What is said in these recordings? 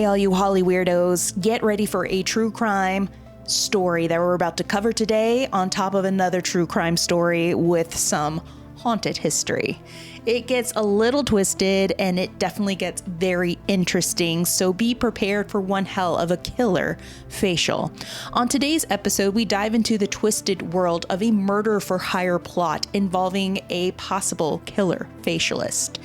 Hey, all you Holly weirdos, get ready for a true crime story that we're about to cover today on top of another true crime story with some haunted history. It gets a little twisted and it definitely gets very interesting, so be prepared for one hell of a killer facial. On today's episode, we dive into the twisted world of a murder for hire plot involving a possible killer facialist.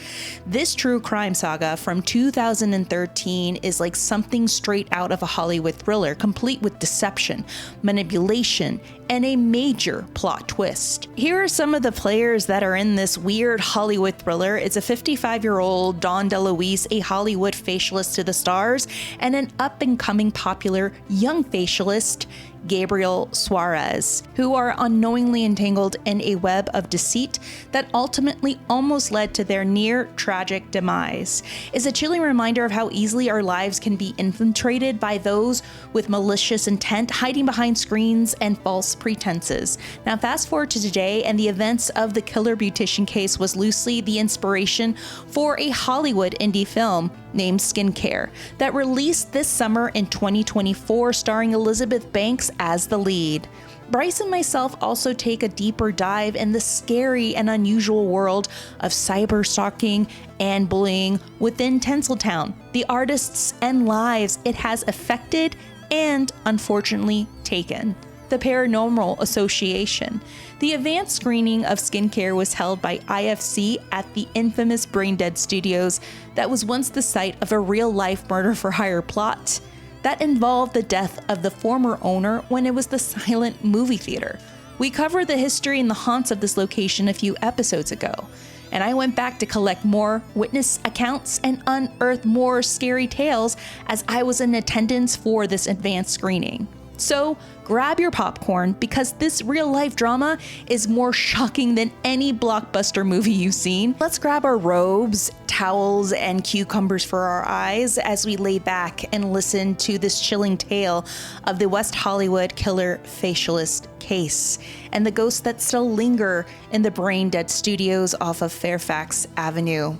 This true crime saga from 2013 is like something straight out of a Hollywood thriller, complete with deception, manipulation, and a major plot twist. Here are some of the players that are in this weird Hollywood thriller. It's a 55-year-old Dawn Daluise, a Hollywood facialist to the stars, and an up-and-coming popular young facialist, Gabriel Suarez, who are unknowingly entangled in a web of deceit that ultimately almost led to their near tragic demise. It's a chilling reminder of how easily our lives can be infiltrated by those with malicious intent, hiding behind screens and false pretenses. Now fast forward to today, and the events of the killer beautician case was loosely the inspiration for a Hollywood indie film named Skincare that released this summer in 2024, starring Elizabeth Banks as the lead. Brice and Myself also take a deeper dive in the scary and unusual world of cyber stalking and bullying within Tinseltown, the artists and lives it has affected and unfortunately taken. The Paranormal Association. The advanced screening of Skincare was held by IFC at the infamous Braindead Studios that was once the site of a real-life murder for hire plot that involved the death of the former owner when it was the silent movie theater. We covered the history and the haunts of this location a few episodes ago, and I went back to collect more witness accounts and unearth more scary tales as I was in attendance for this advanced screening. So grab your popcorn, because this real life drama is more shocking than any blockbuster movie you've seen. Let's grab our robes, towels, and cucumbers for our eyes as we lay back and listen to this chilling tale of the West Hollywood killer facialist case and the ghosts that still linger in the Braindead Studios off of Fairfax Avenue.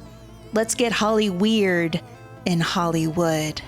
Let's get Holly weird in Hollywood.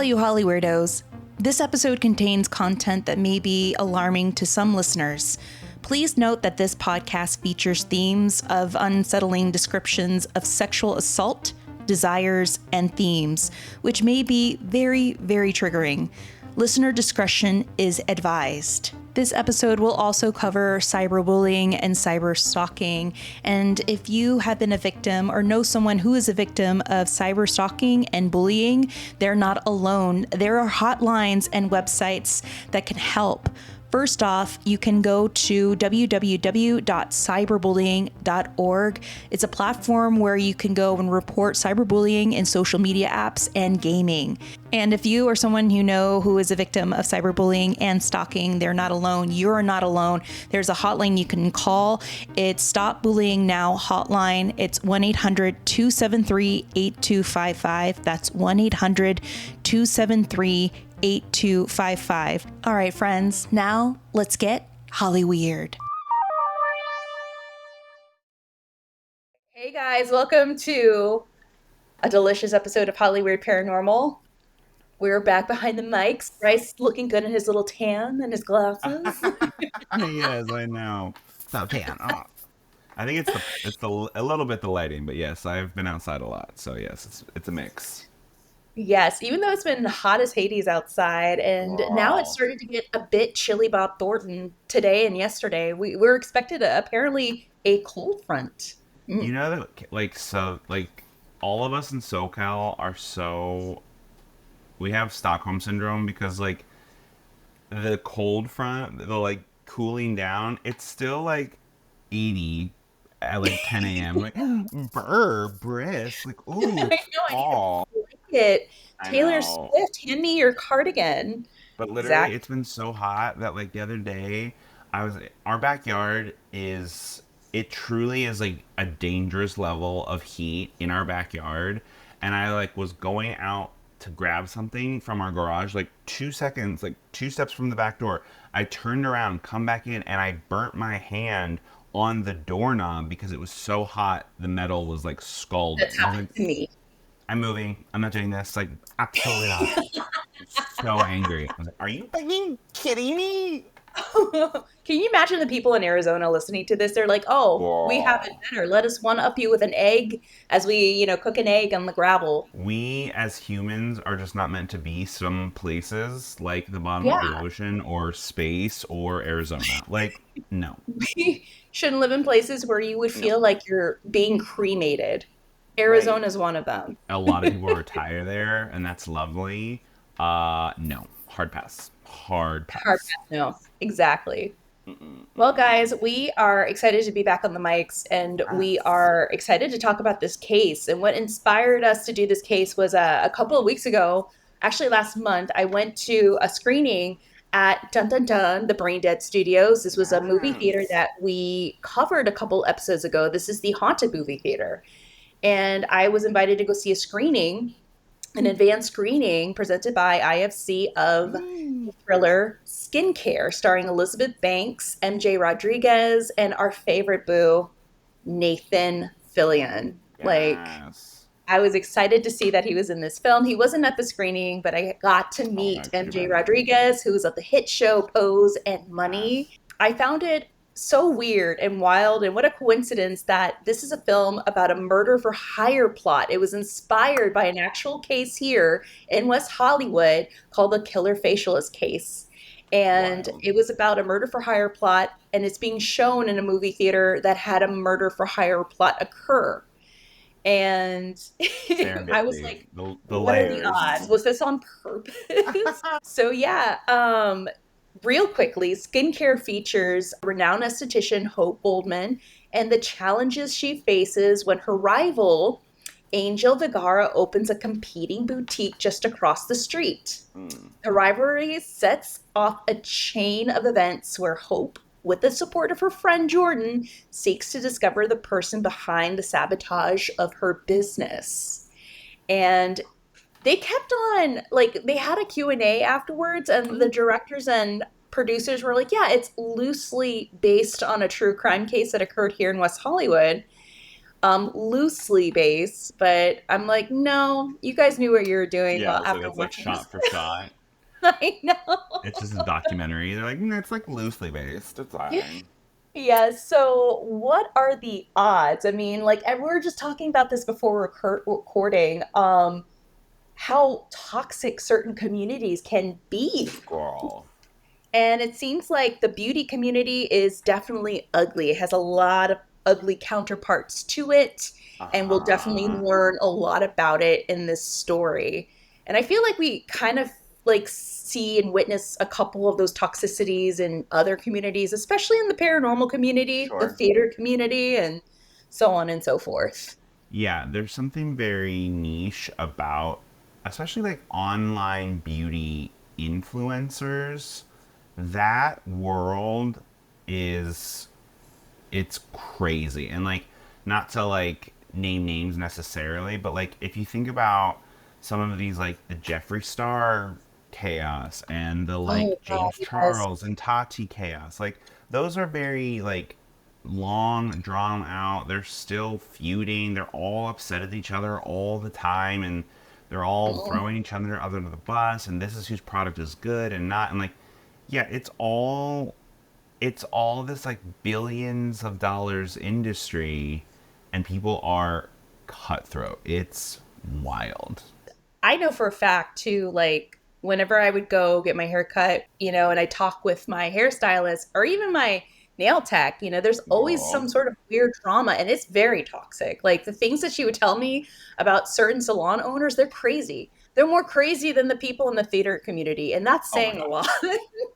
You Holly weirdos, this episode contains content that may be alarming to some listeners. Please note that this podcast features themes of unsettling descriptions of sexual assault, desires, and themes, which may be very, very triggering. Listener discretion is advised. This episode will also cover cyberbullying and cyber stalking. And if you have been a victim or know someone who is a victim of cyber stalking and bullying, they're not alone. There are hotlines and websites that can help. First off, you can go to www.cyberbullying.org. It's a platform where you can go and report cyberbullying in social media apps and gaming. And if you or someone you know who is a victim of cyberbullying and stalking, they're not alone. You're not alone. There's a hotline you can call. It's Stop Bullying Now hotline. It's 1-800-273-8255. That's 1-800-273-8255. All right, friends, now let's get Holly weird. Hey guys, welcome to a delicious episode of Holly Weird Paranormal. We're back behind the mics. Bryce looking good in his little tan and his glasses. Yes, I know. So tan. Oh. I think it's a little bit the lighting, but yes, I've been outside a lot, so yes, it's a mix. Yes, even though it's been hot as Hades outside, and now it's started to get a bit chilly, Bob Thornton, today and yesterday. We're expected apparently a cold front. You know that, like all of us in SoCal are so, we have Stockholm syndrome because like the cold front, the like cooling down, it's still like 80 at like 10 a.m. Like, brisk, like, ooh, I know, fall. I like it. I Taylor know. Swift, hand me your cardigan. But literally, Zach. it's been so hot that like the other day, our backyard it truly is like a dangerous level of heat in our backyard. And I like was going out to grab something from our garage, like 2 seconds, like 2 steps from the back door. I turned around, come back in, and I burnt my hand on the doorknob because it was so hot. The metal was like That's scalding. I was like, happened to me. I'm moving. I'm not doing this. Like, absolutely not. So angry. I was like, are you fucking kidding me? Can you imagine the people in Arizona listening to this? They're like, "Oh, we have it Girl. better. Let us one up you with an egg as we, cook an egg on the gravel." We as humans are just not meant to be some places like the bottom of the Yeah, ocean or space or Arizona. Like, no. we shouldn't live in places where you would No. feel like you're being cremated. Right. Arizona is one of them. A lot of people retire there, and that's lovely. No. Hard pass. Hard Hard pass. pass, no, exactly. Mm-mm, Well, mm-mm. guys, we are excited to be back on the mics and we Yes. are excited to talk about this case. And what inspired us to do this case was a couple of weeks ago, actually last month, I went to a screening at Dun Dun Dun, the Brain Dead Studios. This was a movie theater Yes. that we covered a couple episodes ago. This is the Haunted Movie Theater. And I was invited to go see a screening, an advanced screening presented by IFC of Mm. the thriller Skincare, starring Elizabeth Banks, MJ Rodriguez, and our favorite boo, Nathan Fillion. Like, Yes. I was excited to see that he was in this film. He wasn't at the screening, but I got to Oh, meet I could MJ imagine. Rodriguez, who was at the hit show Pose and Money. Yes. I found it so weird and wild, and what a coincidence that this is a film about a murder for hire plot. It was inspired by an actual case here in West Hollywood called the Killer Facialist case. And Wild. it was about a murder for hire plot, and it's being shown in a movie theater that had a murder for hire plot occur. And I was Serendipity. like, The what are the odds? layers. Was this on purpose? So yeah, real quickly, Skincare features renowned esthetician Hope Goldman and the challenges she faces when her rival, Angel Vigara, opens a competing boutique just across the street. Mm. The rivalry sets off a chain of events where Hope, with the support of her friend Jordan, seeks to discover the person behind the sabotage of her business. And they kept on, like, they had a Q&A afterwards, and the directors and producers were like, yeah, it's loosely based on a true crime case that occurred here in West Hollywood. Loosely based, but I'm like, no, you guys knew what you were doing Yeah, so after it's like watching this. shot for shot. I know. It's just a documentary. They're like, it's like loosely based. It's fine. Yeah, so what are the odds? I mean, like, and we were just talking about this before recording, how toxic certain communities can be. Girl. And it seems like the beauty community is definitely ugly. It has a lot of ugly counterparts to it, and we'll definitely Uh-huh. learn a lot about it in this story. And I feel like we kind of like see and witness a couple of those toxicities in other communities, especially in the paranormal community, the Sure. theater community, and so on and so forth. Yeah, there's something very niche about, especially like online beauty influencers. That world is, it's crazy. And like, not to like name names necessarily, but like if you think about some of these, like the Jeffree Star chaos and the Oh like God, James yes. Charles and Tati chaos, like those are very like long drawn out. They're still feuding. They're all upset at each other all the time, and they're all Oh, throwing each other under the bus, and this is whose product is good and not. And like, yeah, it's all this like billions of dollars industry, and people are cutthroat. It's wild. I know for a fact too, like whenever I would go get my hair cut, and I talk with my hairstylist or even my nail tech, there's always some Girl. sort of weird trauma and it's very toxic. Like the things that she would tell me about certain salon owners, they're crazy. They're more crazy than the people in the theater community, and that's Oh my saying a god. lot.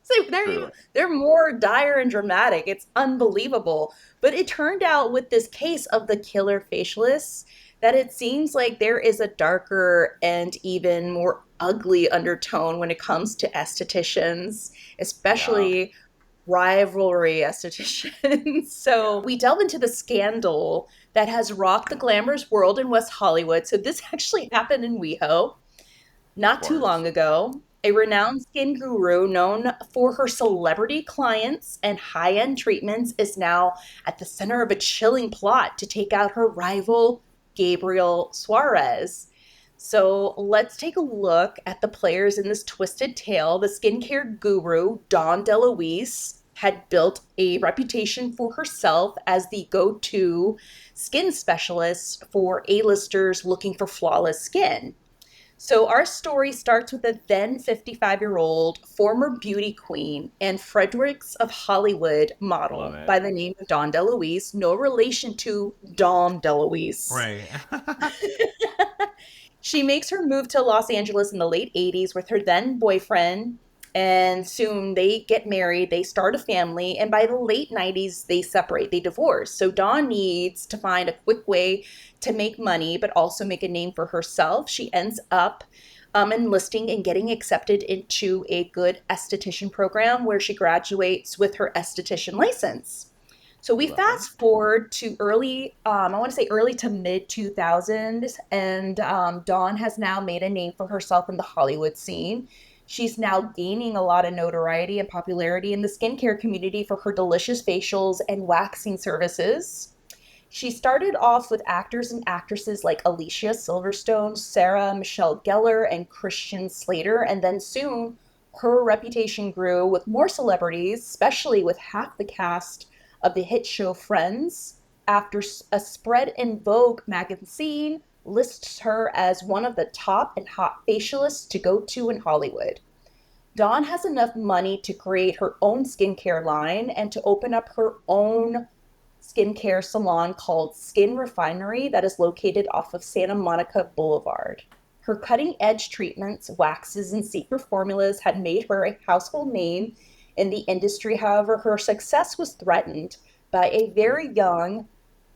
So Truly. they're more dire and dramatic. It's unbelievable. But it turned out with this case of the killer facialists that it seems like there is a darker and even more ugly undertone when it comes to estheticians, Yeah. especially rivalry estheticians. So Yeah. we delve into the scandal that has rocked the glamorous world in West Hollywood. So this actually happened in WeHo. Of Not too course. long ago, a renowned skin guru known for her celebrity clients and high end treatments is now at the center of a chilling plot to take out her rival, Gabriel Suarez. So let's take a look at the players in this twisted tale. The skincare guru, Dawn Daluise, had built a reputation for herself as the go to skin specialist for A-listers looking for flawless skin. So, our story starts with a then 55-year-old former beauty queen and Fredericks of Hollywood Love model it. by the name of Dawn DeLuise, no relation to Dawn DeLuise. Right. She makes her move to Los Angeles in the late 80s with her then boyfriend, and soon they get married, they start a family, and by the late 90s, they separate, they divorce. So Dawn needs to find a quick way to make money, but also make a name for herself. She ends up enlisting and getting accepted into a good esthetician program where she graduates with her esthetician license. So we Love it. fast forward to early, I want to say early to mid 2000s, and Dawn has now made a name for herself in the Hollywood scene. She's now gaining a lot of notoriety and popularity in the skincare community for her delicious facials and waxing services. She started off with actors and actresses like Alicia Silverstone, Sarah Michelle Gellar, and Christian Slater, and then soon her reputation grew with more celebrities, especially with half the cast of the hit show Friends, after a spread in Vogue magazine lists her as one of the top and hot facialists to go to in Hollywood. Dawn has enough money to create her own skincare line and to open up her own skincare salon called Skin Refinery that is located off of Santa Monica Boulevard. Her cutting edge treatments, waxes, and secret formulas had made her a household name in the industry. However, her success was threatened by a very young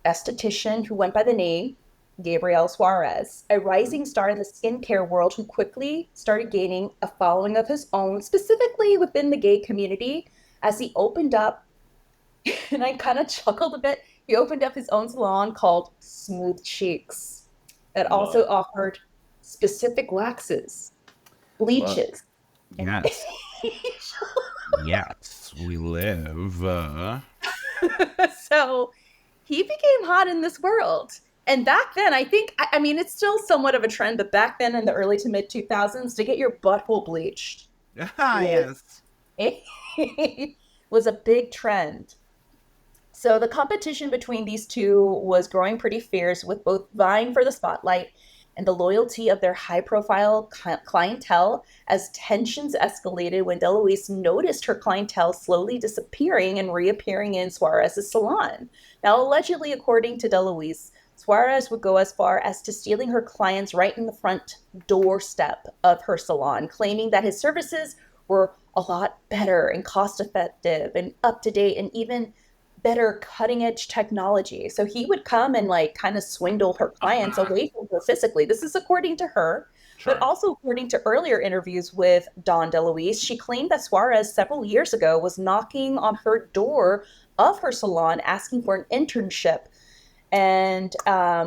esthetician who went by the name Gabriel Suarez, a rising star in the skincare world who quickly started gaining a following of his own, specifically within the gay community, as he opened up, and I kind of chuckled a bit. He opened up his own salon called Smooth Cheeks that Love also it. offered specific waxes, Love. bleaches, and Yes. Yes. We live. so he became hot in this world. And back then, I think, I mean, it's still somewhat of a trend, but back then in the early to mid 2000s, to get your butthole bleached Ah, was yes. was a big trend. So the competition between these two was growing pretty fierce, with both vying for the spotlight and the loyalty of their high profile clientele as tensions escalated when Deloise noticed her clientele slowly disappearing and reappearing in Suarez's salon. Now, allegedly, according to Deloise, Suarez would go as far as to stealing her clients right in the front doorstep of her salon, claiming that his services were a lot better and cost effective and up to date and even better cutting edge technology. So he would come and like kind of swindle her clients away from her physically. This is according to her, but Sure. also according to earlier interviews with Dawn DeLuise. She claimed that Suarez several years ago was knocking on her door of her salon asking for an internship. And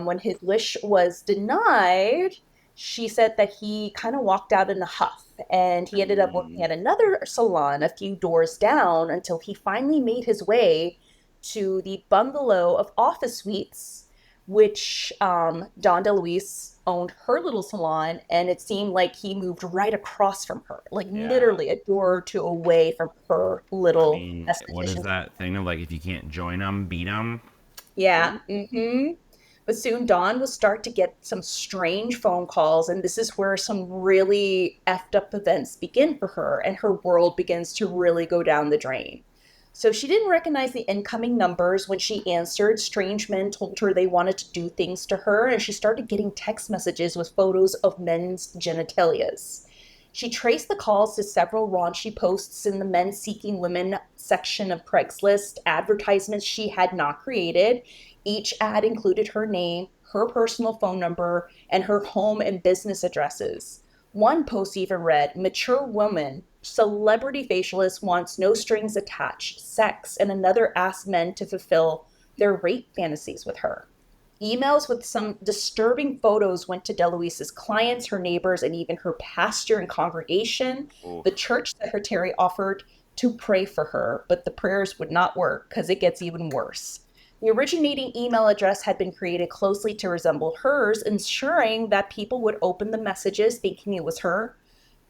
when his wish was denied, she said that he kind of walked out in a huff and he ended up working Mm, at another salon a few doors down until he finally made his way to the bungalow of office suites, which Dawn DeLuise owned her little salon. And it seemed like he moved right across from her, like yeah. literally a door or two away from her I little mean, what is esthetician. that thing of like if you can't join them, beat them? Yeah. But soon Dawn will start to get some strange phone calls, and this is where some really effed up events begin for her, and her world begins to really go down the drain. So she didn't recognize the incoming numbers when she answered. Strange men told her they wanted to do things to her, and she started getting text messages with photos of men's genitalias. She traced the calls to several raunchy posts in the men seeking women section of Craigslist, advertisements she had not created. Each ad included her name, her personal phone number, and her home and business addresses. One post even read, "Mature woman, celebrity facialist wants no strings attached, sex," and another asked men to fulfill their rape fantasies with her. Emails with some disturbing photos went to Deluise's clients, her neighbors, and even her pastor and congregation. Oof. The church secretary offered to pray for her, but the prayers would not work because it gets even worse. The originating email address had been created closely to resemble hers, ensuring that people would open the messages thinking it was her.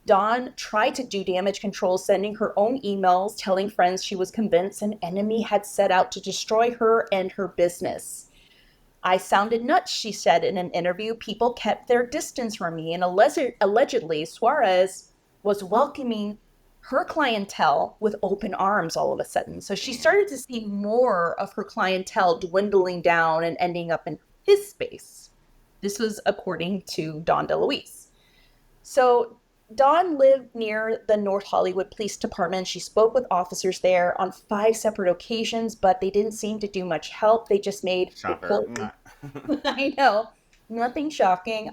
Dawn tried to do damage control, sending her own emails, telling friends she was convinced an enemy had set out to destroy her and her business. I sounded nuts, she said in an interview. People kept their distance from me, and allegedly, Suarez was welcoming her clientele with open arms all of a sudden. So she started to see more of her clientele dwindling down and ending up in his space. This was according to Dawn Daluise. So Dawn lived near the North Hollywood Police Department. She spoke with officers there on 5 separate occasions, but they didn't seem to do much help. They just made Shocker. reports. I know, nothing shocking.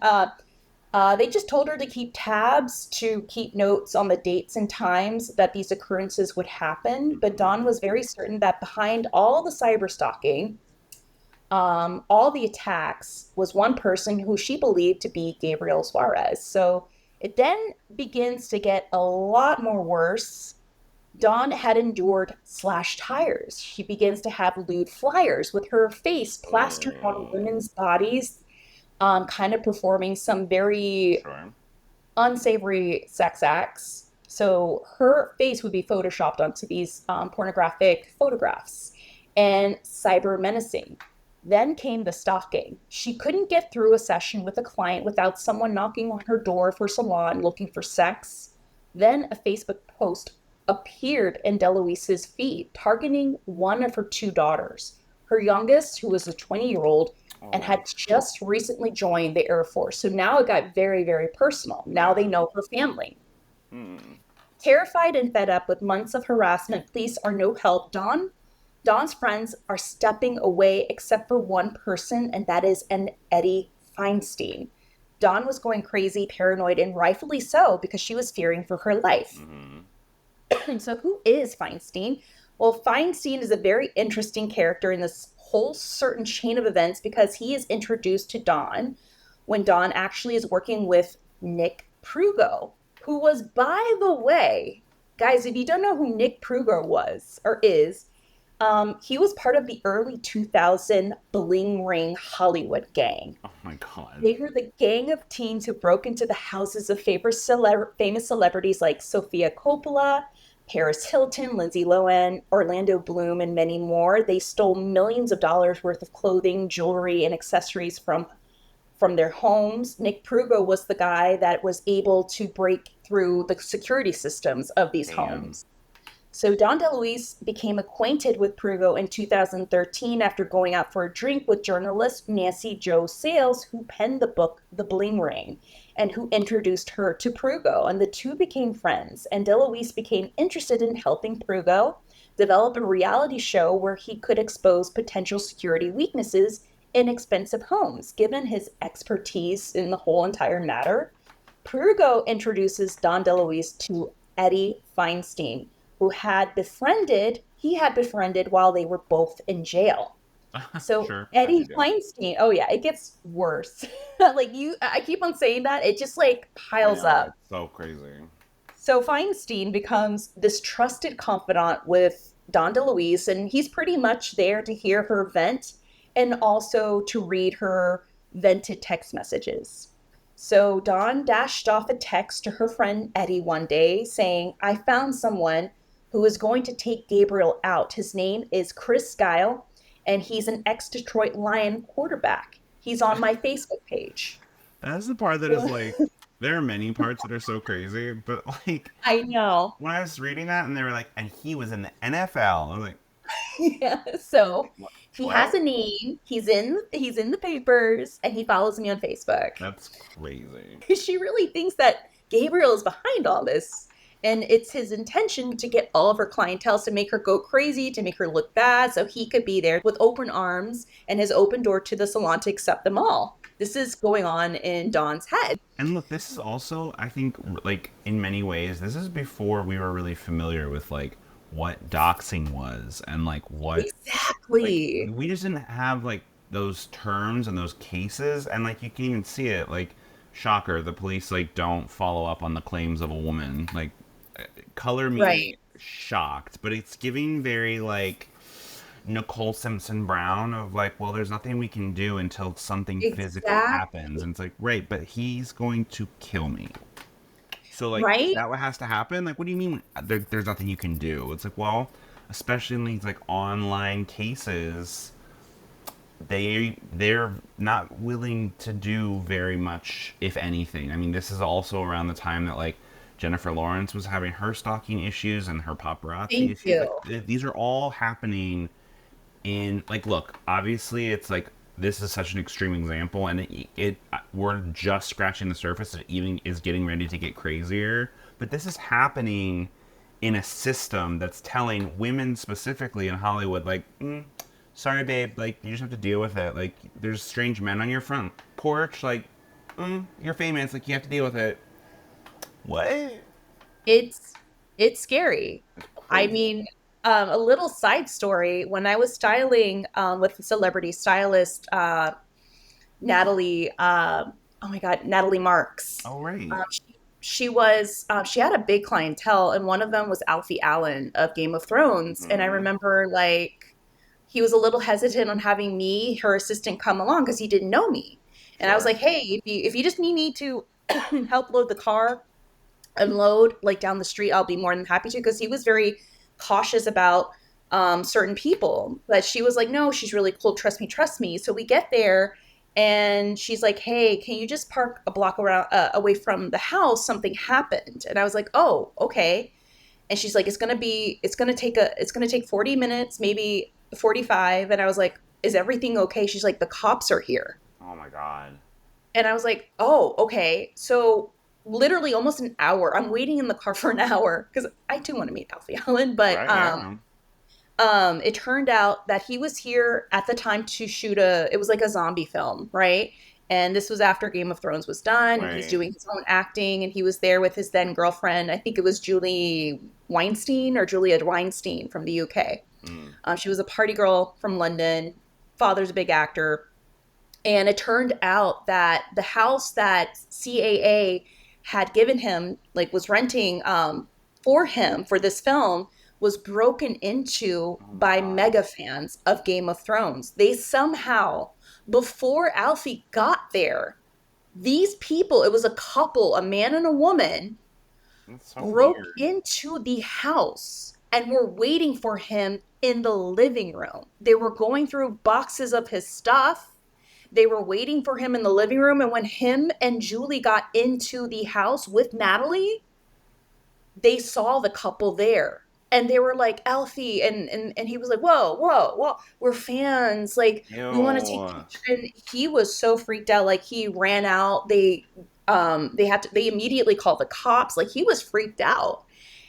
They just told her to keep tabs, to keep notes on the dates and times that these occurrences would happen. But Dawn was very certain that behind all the cyber stalking, all the attacks, was one person who she believed to be Gabriel Suarez. So it then begins to get a lot more worse. Dawn had endured slashed tires. She begins to have lewd flyers with her face plastered on Oh, women's bodies, kind of performing some very sure. unsavory sex acts. So her face would be photoshopped onto these pornographic photographs, and cyber menacing. Then came the stalking. She couldn't get through a session with a client without someone knocking on her door for salon looking for sex. Then a Facebook post appeared in Deluise's feed, targeting one of her 2 daughters. Her youngest, who was a 20-year-old and Oh, had just recently joined the Air Force. So now it got very, very personal. Now yeah. they know her family. Hmm. Terrified and fed up with months of harassment, police are no help. Dawn's friends are stepping away except for one person, and that is an Eddie Feinstein. Dawn was going crazy, paranoid, and rightfully so because she was fearing for her life. Hmm. And so, who is Feinstein? Well, Feinstein is a very interesting character in this whole certain chain of events because he is introduced to Dawn when Dawn actually is working with Nick Prugo, who was, by the way, guys, if you don't know who Nick Prugo was or is, he was part of the early 2000 Bling Ring Hollywood gang. Oh my god. They were the gang of teens who broke into the houses of famous celebrities like Sofia Coppola, Paris Hilton, Lindsay Lohan, Orlando Bloom, and many more. They stole millions of dollars worth of clothing, jewelry, and accessories from their homes. Nick Prugo was the guy that was able to break through the security systems of these Damn. homes. So Dawn DeLuise became acquainted with Prugo in 2013 after going out for a drink with journalist Nancy Jo Sales, who penned the book The Bling Ring and who introduced her to Prugo. And the two became friends, and DeLuise became interested in helping Prugo develop a reality show where he could expose potential security weaknesses in expensive homes. Given his expertise in the whole entire matter, Prugo introduces Don DeLuise to Eddie Feinstein, who he had befriended while they were both in jail. So Sure. As you Eddie do. Feinstein, oh yeah, it gets worse. Like I keep on saying that, it just like I piles know. up. It's so crazy. So Feinstein becomes this trusted confidant with Don DeLuise, and he's pretty much there to hear her vent and also to read her vented text messages. So Dawn dashed off a text to her friend Eddie one day saying, I found someone who is going to take Gabriel out. His name is Chris Guile, and he's an ex Detroit Lion quarterback. He's on my Facebook page. That's the part that is like, there are many parts that are so crazy, but like, I know. when I was reading that and they were like, and he was in the NFL, I was like, Yeah. So what? he has What? a name. He's in the papers, and he follows me on Facebook. That's crazy. She really thinks that Gabriel is behind all this. And it's his intention to get all of her clientele to make her go crazy, to make her look bad, so he could be there with open arms and his open door to the salon to accept them all. This is going on in Dawn's head. And look, this is also, I think, like, in many ways, this is before we were really familiar with, like, what doxing was and, like, what, like, Exactly. we just didn't have, like, those terms and those cases, and like you can even see it. Like, shocker, the police like don't follow up on the claims of a woman. Like, color me Right. shocked, but it's giving very like Nicole Simpson Brown of like, well, there's nothing we can do until something physically happens, Exactly. and it's like, right, but he's going to kill me. So like, is Right? that what has to happen? Like, what do you mean there's nothing you can do? It's like, well, especially in these like online cases, they're not willing to do very much, if anything. I mean, this is also around the time that like Jennifer Lawrence was having her stalking issues and her paparazzi Thank issues. Like, you. these are all happening in like, look, obviously it's like this is such an extreme example, and it we're just scratching the surface. It even is getting ready to get crazier, but this is happening in a system that's telling women specifically in Hollywood, like, sorry, babe, like you just have to deal with it. Like, there's strange men on your front porch. Like, you're famous. Like, you have to deal with it. What? It's it's scary. It's I crazy. mean, a little side story. When I was styling with the celebrity stylist Natalie, oh my God, Natalie Marks. Oh, right. She had a big clientele, and one of them was Alfie Allen of Game of Thrones. And I Mm-hmm. remember like he was a little hesitant on having me, her assistant, come along because he didn't know me. And I was Sure. like, hey, if you just need me to help load the car, unload like down the street, I'll be more than happy to. Because he was very cautious about certain people. But she was like, no, she's really cool. Trust me, trust me. So we get there, and she's like, hey, can you just park a block around away from the house? Something happened. And I was like, oh, okay. And she's like, it's gonna take 40 minutes, maybe 45. And I was like, is everything okay? She's like, the cops are here. Oh my God. And I was like, oh, okay. So literally almost an hour. I'm waiting in the car for an hour because I do want to meet Alfie Allen, but Right? Yeah. it turned out that he was here at the time to shoot it was like a zombie film, right? And this was after Game of Thrones was done, and he's Right. doing his own acting, and he was there with his then girlfriend. I think it was Julie Weinstein or Julia Weinstein from the UK. Mm. She was a party girl from London. Father's a big actor. And it turned out that the house that CAA had given him, like was renting for him for this film, was broken into Oh my by God. mega fans of Game of Thrones. They somehow, before Alfie got there, these people, it was a couple, a man and a woman, That's so broke weird. into the house and were waiting for him in the living room. They were going through boxes of his stuff. They were waiting for him in the living room. And when him and Julie got into the house with Natalie, they saw the couple there. And they were like, Alfie, and he was like, whoa, whoa, whoa, we're fans. Like, we want to take Ew. pictures. And he was so freaked out. Like, he ran out. They immediately called the cops. Like, he was freaked out.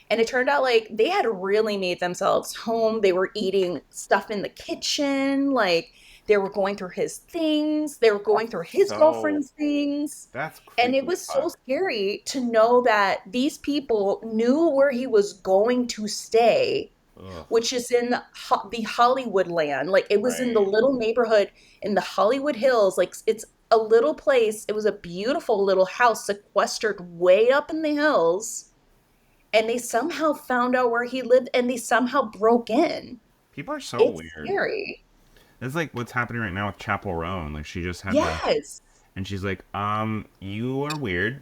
And it turned out like they had really made themselves home. They were eating stuff in the kitchen. Like, they were going through his things. They were going That's through his so. girlfriend's things. That's And it creepy as was so fuck. scary to know that these people knew where he was going to stay, Ugh. which is in the Hollywood land. Like, it was in the Right. little neighborhood in the Hollywood Hills. Like, it's a little place. It was a beautiful little house sequestered way up in the hills, and they somehow found out where he lived, and they somehow broke in. People are so It's weird. scary. It's like what's happening right now with Chapel Roan. Like, she just had the, Yes. and she's like, you are weird.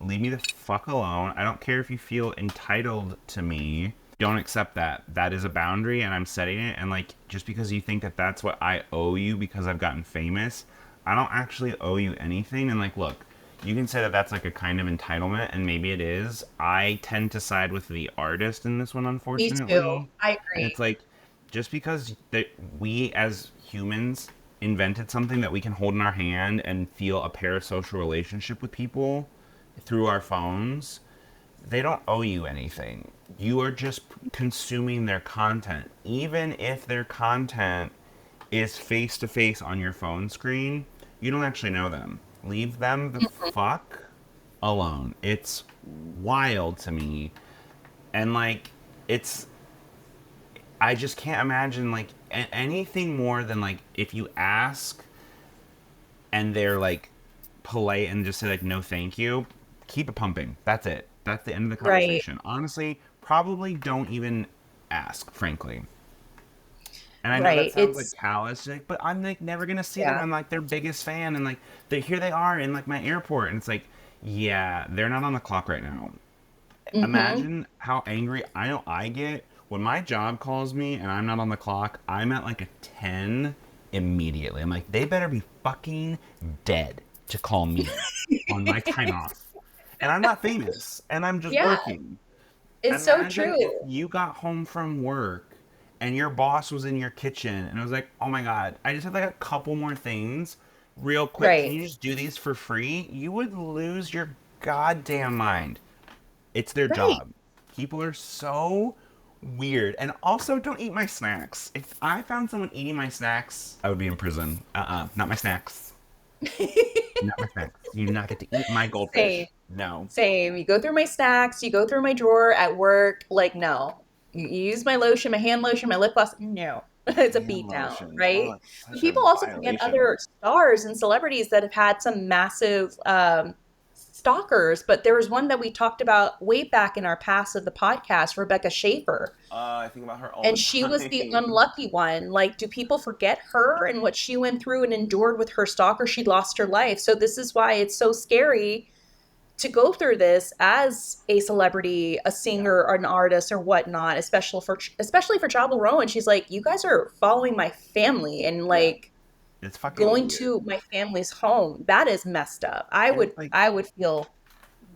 Leave me the fuck alone. I don't care if you feel entitled to me. Don't accept that. That is a boundary, and I'm setting it. And like, just because you think that that's what I owe you because I've gotten famous, I don't actually owe you anything. And like, look, you can say that that's like a kind of entitlement, and maybe it is. I tend to side with the artist in this one, Me too. unfortunately. I And agree. it's like, just because that we as humans invented something that we can hold in our hand and feel a parasocial relationship with people through our phones, they don't owe you anything. You are just consuming their content. Even if their content is face to face on your phone screen, you don't actually know them. Leave them the fuck alone. It's wild to me. And like, it's I just can't imagine like anything more than like if you ask and they're like polite and just say like no thank you, keep it pumping. That's it. That's the end of the Right. conversation. Honestly, probably don't even ask, frankly. And I know that Right. sounds like It's callous, like, but I'm like never gonna see them. yeah. I'm like their biggest fan, and like here they are in like my airport, and it's like, yeah, they're not on the clock right now. Mm-hmm. Imagine how angry I know I get when my job calls me and I'm not on the clock. I'm at like a 10 immediately. I'm like, they better be fucking dead to call me on my time off. And I'm not famous, and I'm just Yeah, working. it's so Imagine if true. you got home from work and your boss was in your kitchen and it was like, oh my God, I just have like a couple more things real quick. Can Right. you just do these for free? You would lose your goddamn mind. It's their Right. job. People are so weird. And also, don't eat my snacks. If I found someone eating my snacks, I would be in prison. Not my snacks. Not my snacks. You do not get to eat my Same. goldfish. No. Same. You go through my snacks, you go through my drawer at work. Like, no. You use my lotion, my hand lotion, my lip gloss. No. It's a Hand beat down, lotion. Oh, right? it's But such a people also forget violation. other stars and celebrities that have had some massive stalkers. But there was one that we talked about way back in our past of the podcast, Rebecca Schaefer. I think about her all And the she was the time. unlucky one. Like, do people forget her and what she went through and endured with her stalker? She lost her life. So this is why it's so scary to go through this as a celebrity, a Yeah. singer, or an artist, or whatnot. Especially for Jabal Rowan. She's like, you guys are following my family and Yeah. like It's fucking going weird. to my family's home. That is messed up. I And would it's like, I would feel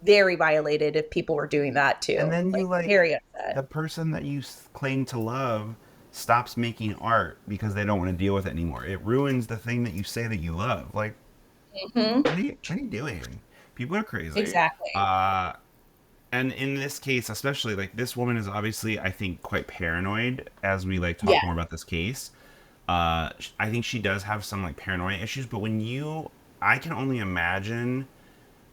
very violated if people were doing that and too. then you Like like very upset. the person that you claim to love stops making art because they don't want to deal with it anymore. It ruins the thing that you say that you love. Like, Hmm. what are you doing? People are crazy. Exactly. Uh, and in this case, especially, like, this woman is obviously, I think, quite paranoid as we, like, talk Yeah. more about this case. I think she does have some, like, paranoia issues, but I can only imagine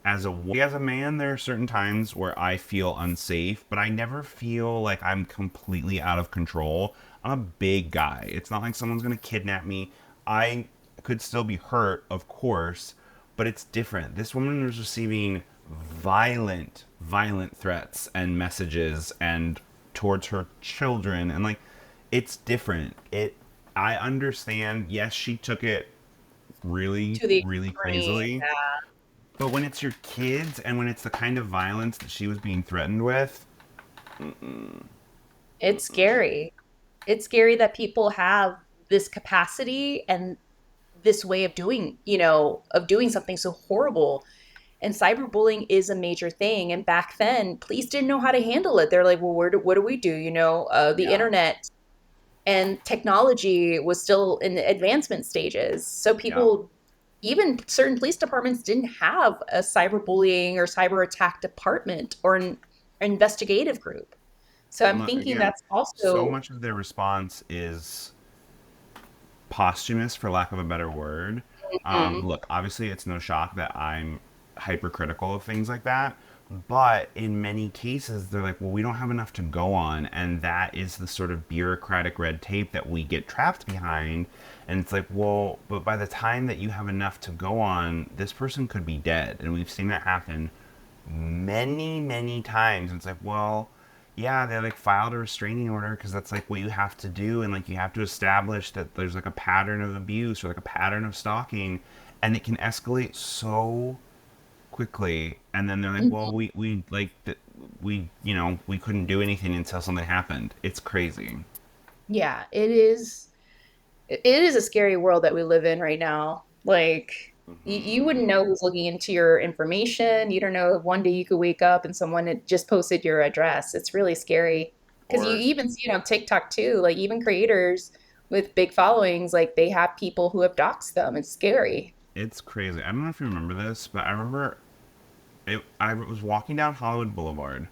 as a man, there are certain times where I feel unsafe, but I never feel like I'm completely out of control. I'm a big guy. It's not like someone's gonna kidnap me. I could still be hurt, of course, but it's different. This woman was receiving violent threats and messages and towards her children, and like it's different. I understand. Yes, she took it really, To the really extreme. crazily, but when it's your kids and when it's the kind of violence that she was being threatened with, It's scary. It's scary that people have this capacity and this way of doing, of doing something so horrible. And cyberbullying is a major thing. And back then, police didn't know how to handle it. They're like, well, what do we do? The yeah, internet and technology was still in the advancement stages. So yeah. people, even certain police departments, didn't have a cyberbullying or cyber attack department or an investigative group. So I'm And thinking again, that's so also, much of their response is posthumous, for lack of a better word. mm, Look, obviously, it's no shock that I'm hypercritical of things like that. But in many cases, they're like, well, we don't have enough to go on. And that is the sort of bureaucratic red tape that we get trapped behind. And it's like, well, but by the time that you have enough to go on, this person could be dead. And we've seen that happen many times. And it's like, well, yeah, they like filed a restraining order because that's like what you have to do, and like you have to establish that there's like a pattern of abuse or like a pattern of stalking, and it can escalate so quickly. And then they're like, well, mhm. we couldn't do anything until something happened. It's crazy. Yeah, it is. It is a scary world that we live in right now. Like, you wouldn't know who's looking into your information. You don't know if one day you could wake up and someone had just posted your address. It's really scary. Because you Or even see it on TikTok too. Like, even creators with big followings, like, they have people who have doxed them. It's scary. it's crazy. I don't know if you remember this, but I remember I was walking down Hollywood Boulevard.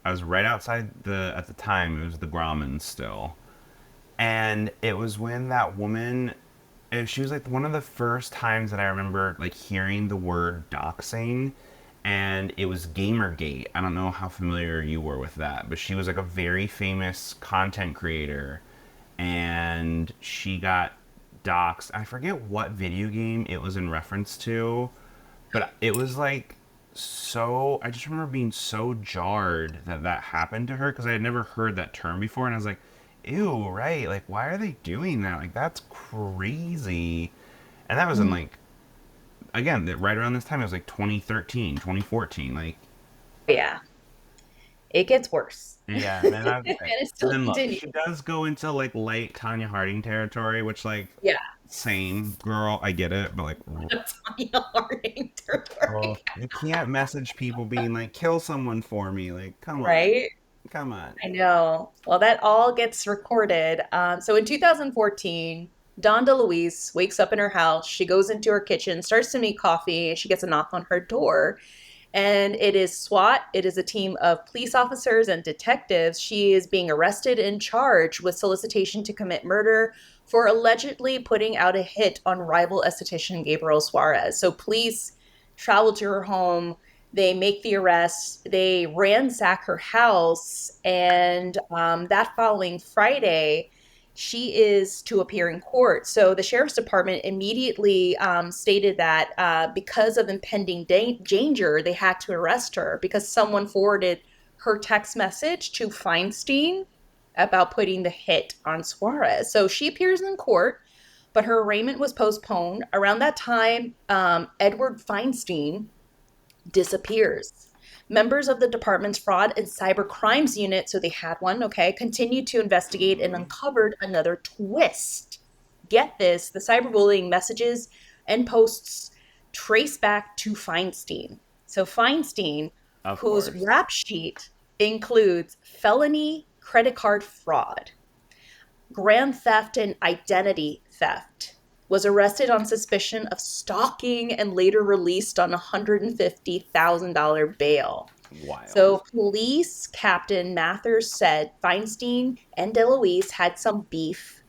I was right outside at the time, it was the Grauman's still. And it was when that woman, she was like one of the first times that I remember like hearing the word doxing, and it was Gamergate. I don't know how familiar you were with that, but she was like a very famous content creator, and she got doxxed. I forget what video game it was in reference to, but it was like so. I just remember being so jarred that that happened to her because I had never heard that term before, and I was like, "Ew, right? Like, why are they doing that? Like, that's crazy." And that was in like, again, right around this time. It was like 2013, 2014. Like, Yeah, it gets worse. yeah, man, that's And great. it And still then look, continues. she does go into like late Tanya Harding territory, which like, Yeah, same girl, I get it, but like, that's Tanya Harding oh, territory. you can't message people being like, kill someone for me. Like, come on, Right? come on. I know. Well, that all gets recorded. So in 2014, Dawn Daluise wakes up in her house. She goes into her kitchen, starts to make coffee, and she gets a knock on her door. And it is SWAT. It is a team of police officers and detectives. She is being arrested and charged with solicitation to commit murder for allegedly putting out a hit on rival esthetician Gabriel Suarez. So police travel to her home. They make the arrest. They ransack her house. And that following Friday, she is to appear in court. So the sheriff's department immediately stated that because of impending danger, they had to arrest her because someone forwarded her text message to Feinstein about putting the hit on Suarez. So she appears in court, but her arraignment was postponed. Around that time, Edward Feinstein disappears. Members of the department's fraud and cyber crimes unit, so they had one, okay, continued to investigate and uncovered another twist. Get this, the cyberbullying messages and posts trace back to Feinstein. So Feinstein, Of whose course. rap sheet includes felony credit card fraud, grand theft and identity theft, was arrested on suspicion of stalking and later released on a $150,000 bail. Wild. So, police captain Mathers said Feinstein and DeLuise had some beef,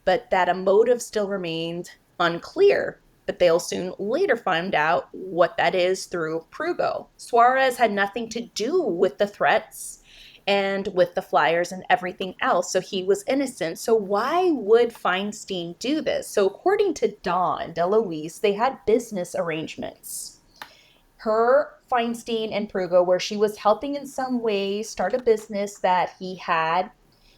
but that a motive still remained unclear. But they'll soon later find out what that is through Prugo. Suarez had nothing to do with the threats and with the flyers and everything else. So he was innocent. So why would Feinstein do this? So according to Dawn Daluise, they had business arrangements. Her, Feinstein, and Prugo, where she was helping in some way start a business that he had.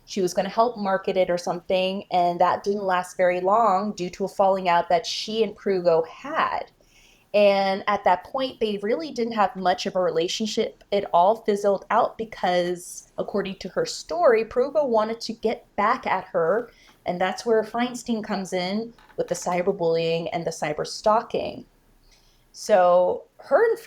She was going to help market it or something, and that didn't last very long due to a falling out that she and Prugo had. And at that point, they really didn't have much of a relationship. It all fizzled out because, according to her story, Prugo wanted to get back at her. And that's where Feinstein comes in with the cyberbullying and the cyber stalking. So her and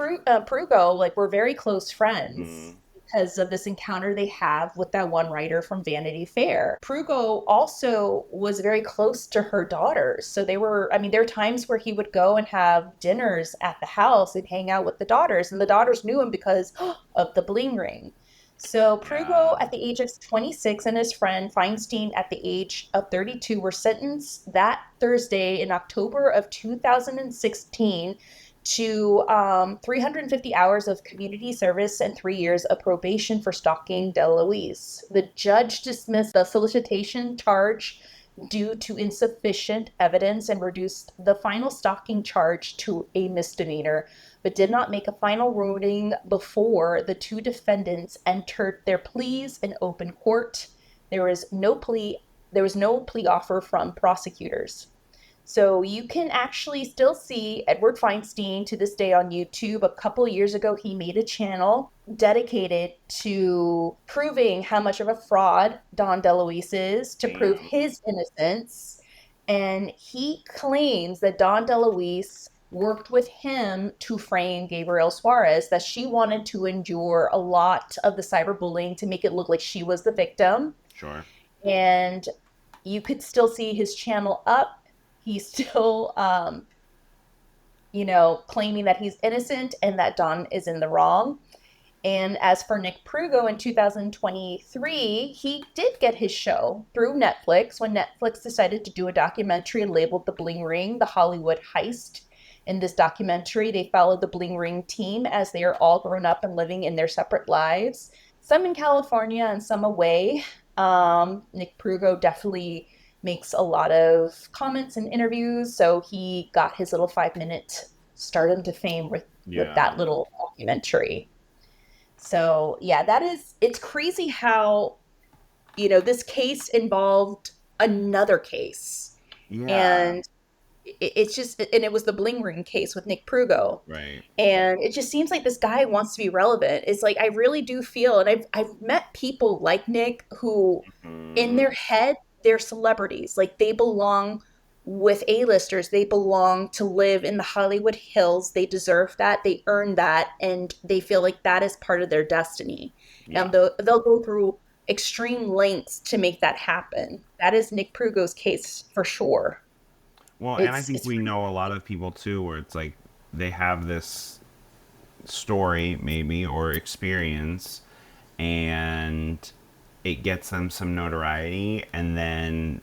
Prugo, like, were very close friends because of this encounter they have with that one writer from Vanity Fair. Prugo also was very close to her daughters. So they were, I mean, there are times where he would go and have dinners at the house and hang out with the daughters, and the daughters knew him because of the bling ring. So Yeah. Prugo, at the age of 26, and his friend Feinstein, at the age of 32, were sentenced that Thursday in October of 2016 to 350 hours of community service and 3 years of probation for stalking DeLuise. The judge dismissed the solicitation charge due to insufficient evidence and reduced the final stalking charge to a misdemeanor, but did not make a final ruling before the two defendants entered their pleas in open court. There was no plea. There was no plea offer from prosecutors. So you can actually still see Edward Feinstein to this day on YouTube. A couple years ago, he made a channel dedicated to proving how much of a fraud Dawn Daluise is, to prove Damn. his innocence. And he claims that Dawn Daluise worked with him to frame Gabriel Suarez, that she wanted to endure a lot of the cyberbullying to make it look like she was the victim. Sure. And you could still see his channel up. He's still, claiming that he's innocent and that Dawn is in the wrong. And as for Nick Prugo in 2023, he did get his show through Netflix when Netflix decided to do a documentary labeled The Bling Ring, The Hollywood Heist. In this documentary, they followed the Bling Ring team as they are all grown up and living in their separate lives, some in California and some away. Nick Prugo definitely makes a lot of comments and interviews, so he got his little 5 minute stardom to fame with Yeah. that little documentary. So yeah, it's crazy how, this case involved another case. Yeah. And it's just, and it was the bling ring case with Nick Prugo. Right. And it just seems like this guy wants to be relevant. It's like I really do feel, and I've met people like Nick who, in Mm, their head, they're celebrities. Like they belong with A-listers. They belong to live in the Hollywood Hills. They deserve that. They earn that, and they feel like that is part of their destiny. And yeah. they'll go through extreme lengths to make that happen. That is Nick Prugo's case for sure. Well, and I It's think it's we know a lot of people too, where it's like they have this story, maybe, or experience, and it gets them some notoriety, and then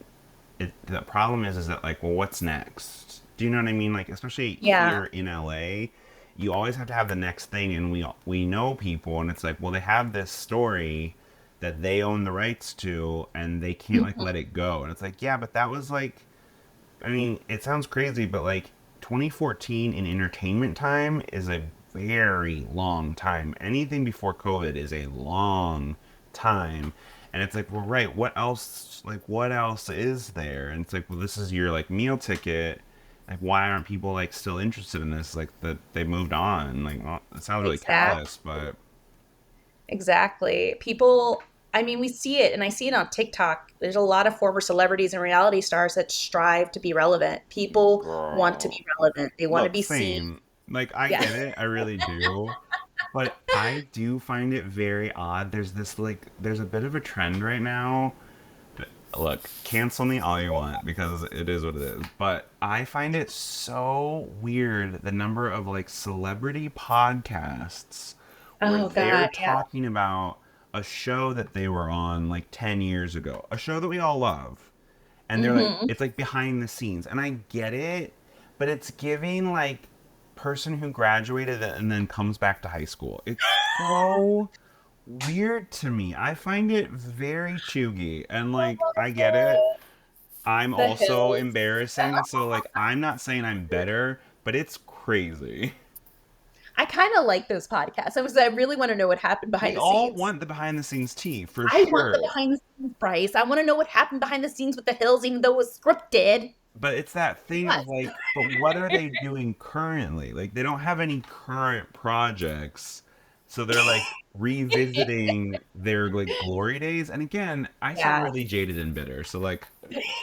the problem is that, like, well, what's next? Do you know what I mean? Like, especially yeah. here in LA, you always have to have the next thing, and we know people, and it's like, well, they have this story that they own the rights to, and they can't like Mhm. let it go, and it's like, yeah, but that was like, I mean, it sounds crazy, but like 2014 in entertainment time is a very long time. Anything before COVID is a long time. And it's like, well, right, what else, like, what else is there? And it's like, well, this is your, like, meal ticket. Like, why aren't people, like, still interested in this? Like, that they moved on. Like, well, it sounds really Exactly. callous, but Exactly. People, I mean, we see it, and I see it on TikTok. There's a lot of former celebrities and reality stars that strive to be relevant. People want to girl. be relevant. They want to Look, be seen. same. Like, I Yeah. get it. I really do. But I do find it very odd. There's this, like, there's a bit of a trend right now. Look, cancel me all you want because it is what it is. But I find it so weird the number of, like, celebrity podcasts where Oh they're God, yeah. talking about a show that they were on like 10 years ago, a show that we all love. And they're like, Hmm. it's like behind the scenes. And I get it, but it's giving like person who graduated and then comes back to high school. It's so weird to me. I find it very chuggy. And like, I get it. I'm The also Hills. embarrassing. So like, I'm not saying I'm better, but it's crazy. I kind of like those podcasts. I really want to know what happened behind We the all scenes. want the behind the scenes tea for I want the sure. behind the scenes, Bryce. I want to know what happened behind the scenes with the Hills, even though it was scripted. But it's that thing What? of like, but what are they doing currently? Like, they don't have any current projects. So they're like revisiting their like glory days. And again, I sound Yeah. really jaded and bitter. So like,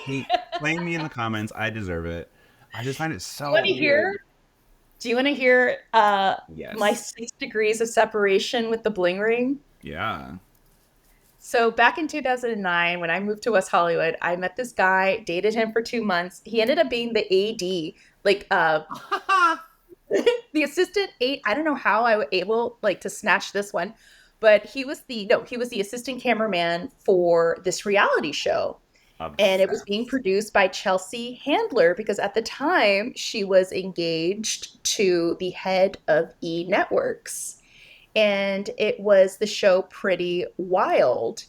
hate, blame me in the comments. I deserve it. I just find it so Want to weird. hear? Do you want to hear my Yes. 6 degrees of separation with the bling ring? Yeah. So back in 2009, when I moved to West Hollywood, I met this guy, dated him for 2 months. He ended up being the AD, like the assistant eight. I don't know how I was able like to snatch this one, but he was the no, he was the assistant cameraman for this reality show. And it was being Obsessed. produced by Chelsea Handler because at the time she was engaged to the head of E Networks. And it was the show Pretty Wild.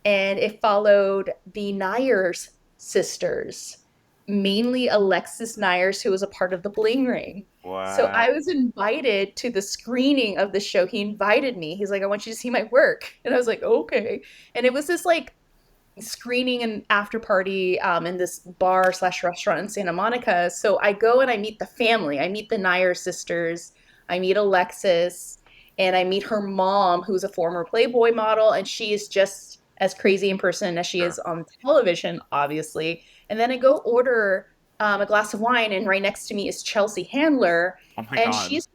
And it followed the Nyers sisters, mainly Alexis Nyers, who was a part of the Bling Ring. So I What? was invited to the screening of the show. He invited me. He's like, I want you to see my work. And I was like, okay. And it was this like screening and after party in this bar slash restaurant in Santa Monica. So I go and I meet the family. I meet the Nair sisters. I meet Alexis, and I meet her mom, who's a former Playboy model, and she is just as crazy in person as she is Sure. on television, obviously. And then I go order a glass of wine, and right next to me is Chelsea Handler, Oh my and God. she's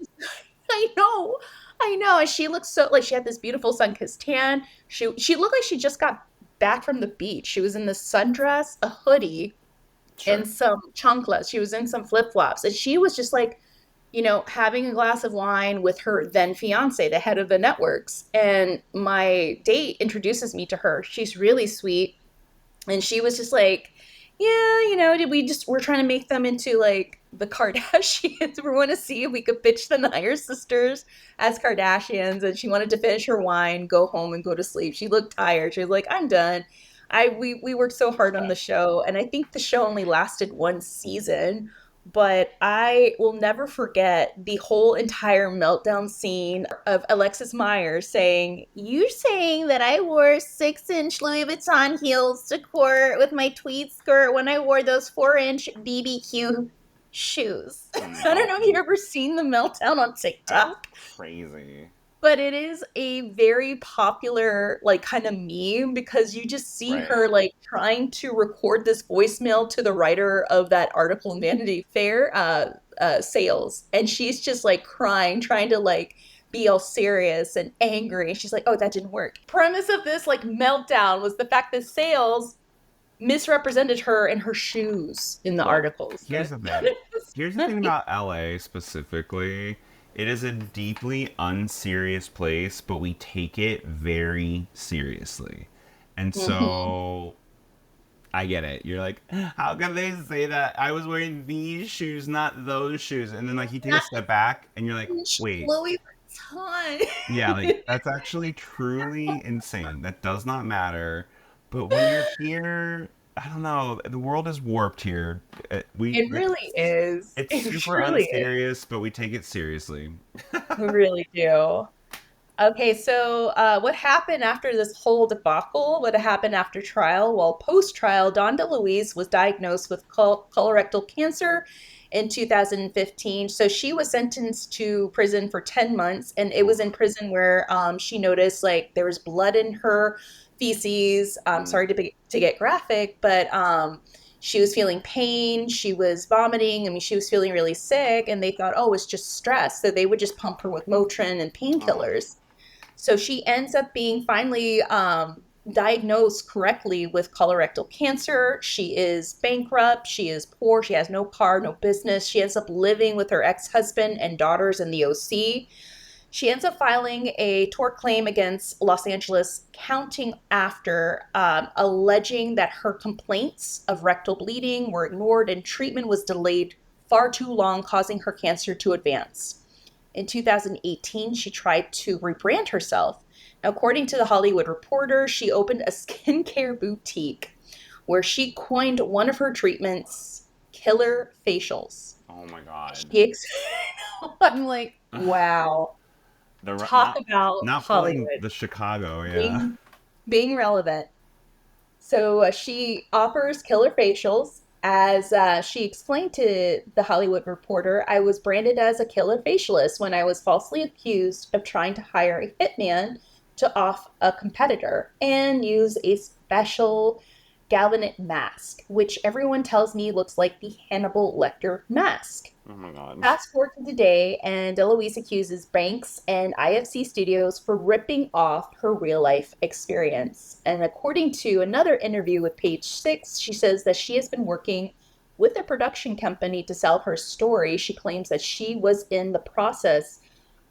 I know. I know. And she looks so like she had this beautiful sun-kissed tan. She looked like she just got back from the beach. She was in the sundress, a hoodie, Sure. and some chanclas. She was in some flip-flops. And she was just like, having a glass of wine with her then fiance, the head of the networks. And my date introduces me to her. She's really sweet. And she was just like, yeah, did we're trying to make them into like the Kardashians. We want to see if we could pitch the Nair sisters as Kardashians. And she wanted to finish her wine, go home, and go to sleep. She looked tired. She was like, I'm done. We worked so hard on the show, and I think the show only lasted one season, but I will never forget the whole entire meltdown scene of Alexis Myers saying, "You saying that I wore 6-inch Louis Vuitton heels to court with my tweed skirt when I wore those 4-inch BBQ shoes?" I don't know if you've ever seen the meltdown on TikTok. That's crazy. But it is a very popular, like, kind of meme because you just see Right. her, like, trying to record this voicemail to the writer of that article in Vanity Fair, Sales. And she's just, like, crying, trying to, like, be all serious and angry. And she's like, oh, that didn't work. Premise of this, like, meltdown was the fact that Sales misrepresented her and her shoes in the articles. Here's the thing. Here's the thing about LA specifically. It is a deeply unserious place, but we take it very seriously. And so I get it. You're like, how can they say that I was wearing these shoes, not those shoes? And then like you take a step back and you're like, wait. Louis Vuitton. Yeah, like that's actually truly insane. That does not matter. But when you're here, I don't know. The world is warped here. It really is. It's It super really unserious, but we take it seriously. We really do. Okay, so what happened after this whole debacle? What happened after trial? Well, post-trial, Dawn Daluise was diagnosed with colorectal cancer in 2015. So she was sentenced to prison for 10 months, and it was in prison where she noticed like there was blood in her feces. Sorry to get graphic, but she was feeling pain. She was vomiting. I mean, she was feeling really sick, and they thought, oh, it's just stress. So they would just pump her with Motrin and painkillers. So she ends up being finally diagnosed correctly with colorectal cancer. She is bankrupt. She is poor. She has no car, no business. She ends up living with her ex-husband and daughters in the OC. She ends up filing a tort claim against Los Angeles County after alleging that her complaints of rectal bleeding were ignored and treatment was delayed far too long, causing her cancer to advance. In 2018, she tried to rebrand herself. Now, according to the Hollywood Reporter, she opened a skincare boutique where she coined one of her treatments, killer facials. Oh my god. I'm like, wow. Talk about not Hollywood. The Chicago, yeah. Being relevant. So she offers killer facials. As she explained to the Hollywood Reporter, I was branded as a killer facialist when I was falsely accused of trying to hire a hitman to off a competitor and use a special galvanite mask, which everyone tells me looks like the Hannibal Lecter mask. Oh my god. Fast forward to today, and Daluise accuses banks and IFC Studios for ripping off her real life experience. And according to another interview with Page Six, she says that she has been working with a production company to sell her story. She claims that she was in the process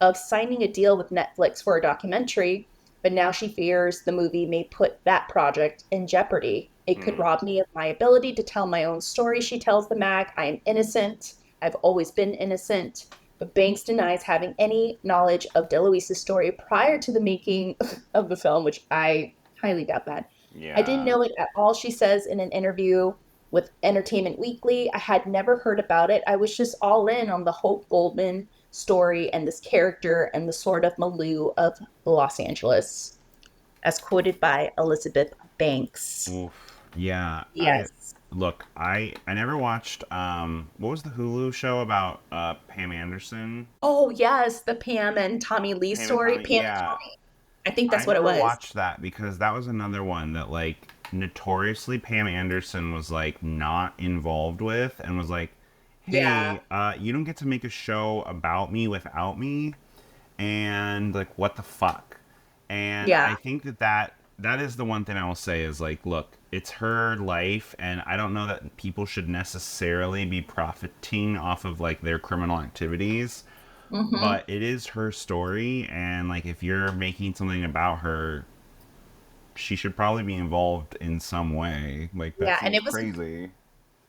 of signing a deal with Netflix for a documentary, but now she fears the movie may put that project in jeopardy. It could rob me of my ability to tell my own story, she tells the mag. I am innocent. I've always been innocent. But Banks denies having any knowledge of Daluise's story prior to the making of the film, which I highly doubt that. Yeah. I didn't know it at all, she says in an interview with Entertainment Weekly. I had never heard about it. I was just all in on the Hope Goldman story and this character and the sort of milieu of Los Angeles, as quoted by Elizabeth Banks. Oof. Yeah. Yes. I never watched what was the Hulu show about Pam Anderson? Oh yes, the Pam and Tommy Lee story. Pam and Tommy. I think that's what it was. I never watched that because that was another one that like notoriously Pam Anderson was like not involved with and was like, hey, you don't get to make a show about me without me, and like what the fuck. And I think that is the one thing I will say is like, look, it's her life, and I don't know that people should necessarily be profiting off of like their criminal activities, but it is her story, and like if you're making something about her, she should probably be involved in some way. Like that's and it was crazy.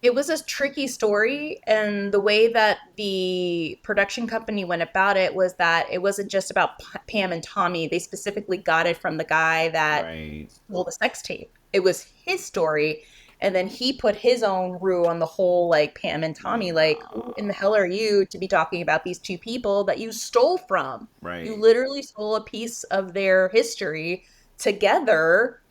It was a tricky story, and the way that the production company went about it was that it wasn't just about Pam and Tommy. They specifically got it from the guy that stole the sex tape. it was his story. And then he put his own rule on the whole, like Pam and Tommy, like, who in the hell are you to be talking about these two people that you stole from? You Right. literally stole a piece of their history together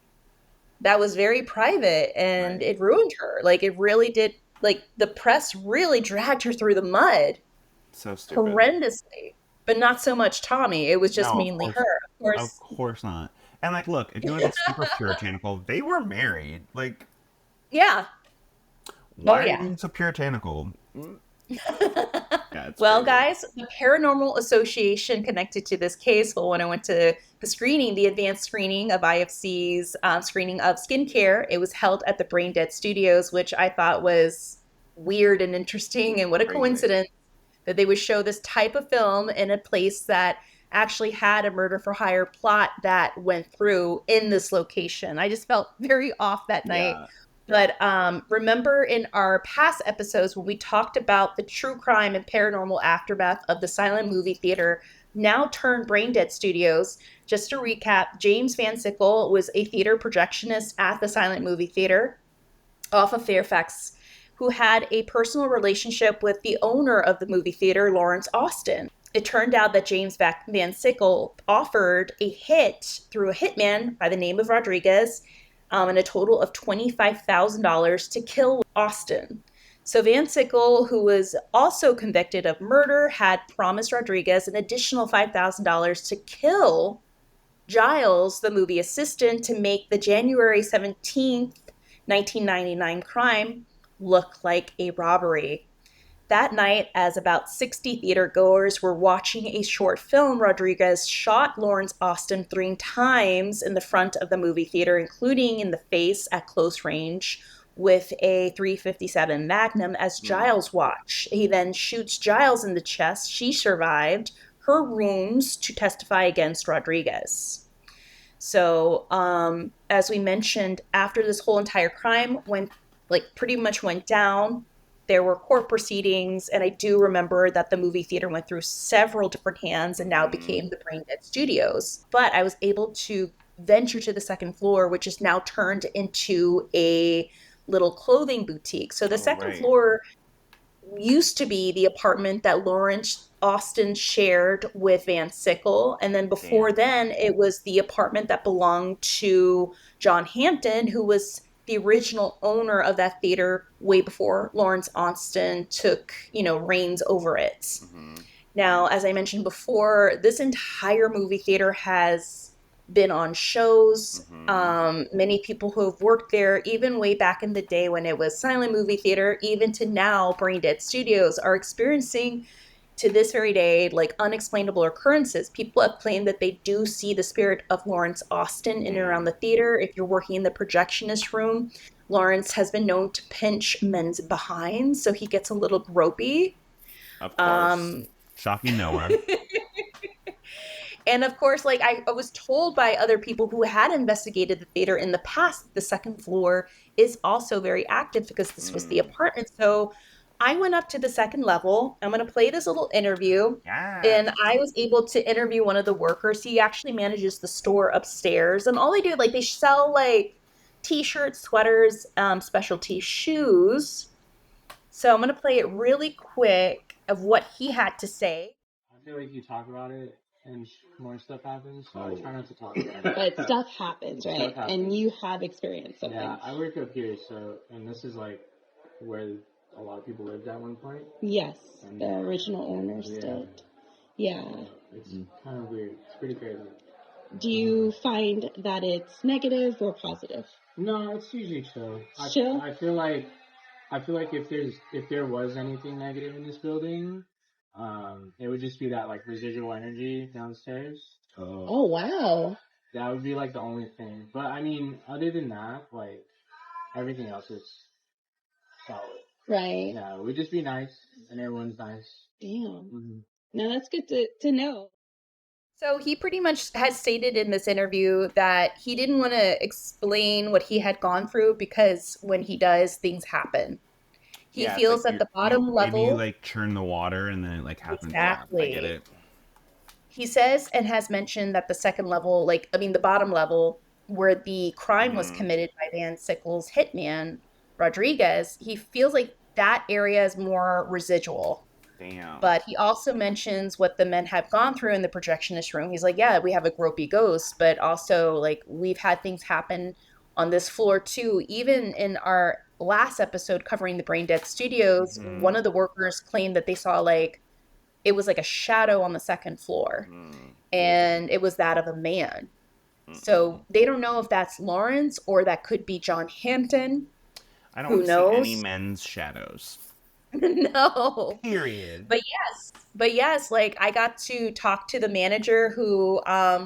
that was very private, and Right. it ruined her. Like, it really did. Like, the press really dragged her through the mud So stupid. horrendously, but not so much Tommy. It was just No, mainly her. Of of course. course not. And like, look, if you want to be super puritanical, they were married. Like, Yeah. Oh, why are you yeah. being so puritanical? Yeah, it's Well, crazy. guys, the paranormal association connected to this case. Well, when I went to the screening, the advanced screening of IFC's screening of skincare, it was held at the Brain Dead Studios, which I thought was weird and interesting. And what a Crazy. coincidence that they would show this type of film in a place that actually had a murder for hire plot that went through in this location. I just felt very off that night. Yeah. But remember in our past episodes when we talked about the true crime and paranormal aftermath of the silent movie theater, now turned Brain Dead Studios. Just to recap, James Van Sickle was a theater projectionist at the silent movie theater off of Fairfax, who had a personal relationship with the owner of the movie theater, Lawrence Austin. It turned out that James Van Sickle offered a hit through a hitman by the name of Rodriguez, and a total of $25,000 to kill Austin. So Van Sickle, who was also convicted of murder, had promised Rodriguez an additional $5,000 to kill Giles, the movie assistant, to make the January 17th, 1999 crime look like a robbery. That night, as about 60 theater goers were watching a short film, Rodriguez shot Lawrence Austin 3 times in the front of the movie theater, including in the face at close range with a .357 Magnum as Giles watched. He then shoots Giles in the chest. She survived her wounds to testify against Rodriguez. So, as we mentioned, after this whole entire crime went, like, pretty much went down, there were court proceedings, and I do remember that the movie theater went through several different hands and now became the Brain Dead Studios. But I was able to venture to the second floor, which is now turned into a little clothing boutique. So the Oh, second right. floor used to be the apartment that Lawrence Austin shared with Van Sickle. And then before Damn. then, it was the apartment that belonged to John Hampton, who was the original owner of that theater way before Lawrence Austin took, reins over it. Mm-hmm. Now, as I mentioned before, this entire movie theater has been on shows. Many people who have worked there, even way back in the day when it was silent movie theater, even to now, Brain Dead Studios are experiencing to this very day, like, unexplainable occurrences. People have claimed that they do see the spirit of Lawrence Austin in and around the theater. If you're working in the projectionist room, Lawrence has been known to pinch men's behinds, so he gets a little gropey. Of course. Um, Shocking nowhere. And of course, like, I was told by other people who had investigated the theater in the past, the second floor is also very active because this was the apartment. So I went up to the second level. I'm going to play this little interview. Yes. And I was able to interview one of the workers. He actually manages the store upstairs. And all they do, like, they sell like t-shirts, sweaters, specialty shoes. So I'm going to play it really quick of what he had to say. I feel like you talk about it and more stuff happens, so I try not to talk about it. But stuff happens, right? Stuff happens. And you have experienced something. Yeah, I work up here, so, and this is like where a lot of people lived at one point. Yes, And, the original owners did. Yeah. It's kind of weird. It's pretty crazy. Do you find that it's negative or positive? No, it's usually chill. Chill? I feel like if there was anything negative in this building, it would just be that like residual energy downstairs. Oh, wow. That would be like the only thing. But I mean, other than that, like everything else is solid. Right. Yeah, it would just be nice, and everyone's nice. Damn. Mm-hmm. No, that's good to know. So he pretty much has stated in this interview that he didn't want to explain what he had gone through because when he does, things happen. He Yeah, it's feels like that the bottom level... Maybe you like churn the water and then it like happens. Exactly. Yeah, I get it. He says and has mentioned that the second level, the bottom level where the crime was Mm-hmm. committed by Van Sickles' hitman, Rodriguez, he feels like that area is more residual. Damn. But he also mentions what the men have gone through in the projectionist room. He's like, yeah, we have a gropey ghost, but also like we've had things happen on this floor too. Even in our last episode covering the Brain Dead Studios, Mm-hmm. one of the workers claimed that they saw like it was like a shadow on the second floor, Mm. and it was that of a man. Mm-mm. So they don't know if that's Lawrence or that could be John Hampton. I don't Who want to see any knows? men's shadows. No. Period. But yes, like I got to talk to the manager who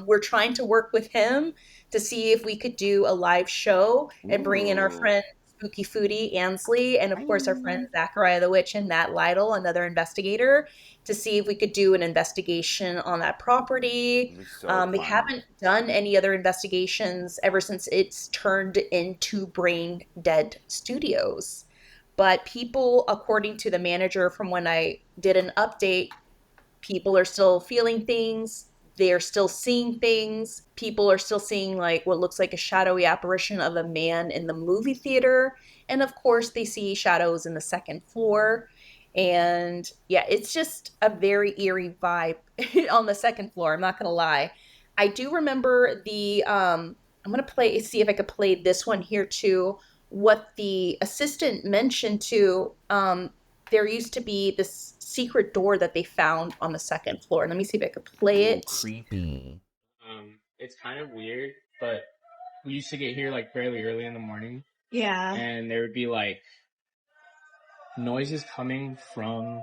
we're trying to work with him to see if we could do a live show and bring in our Ooh. friend Spooky Foodie Ansley and of course our friend Bye. Zachariah the Witch and Matt Lytle, another investigator, to see if we could do an investigation on that property. It'd be so They fun. haven't done any other investigations ever since it's turned into Brain Dead Studios. But people, according to the manager from when I did an update, people are still feeling things. They're still seeing things. People are still seeing like what looks like a shadowy apparition of a man in the movie theater. And of course, they see shadows in the second floor. And yeah, it's just a very eerie vibe on the second floor. I'm not going to lie. I do remember I'm going to see if I could play this one here too. What the assistant mentioned to, there used to be this secret door that they found on the second floor. Let me see if I could play Ooh, it. creepy. It's kind of weird, but we used to get here like fairly early in the morning, Yeah. and there would be like noises coming from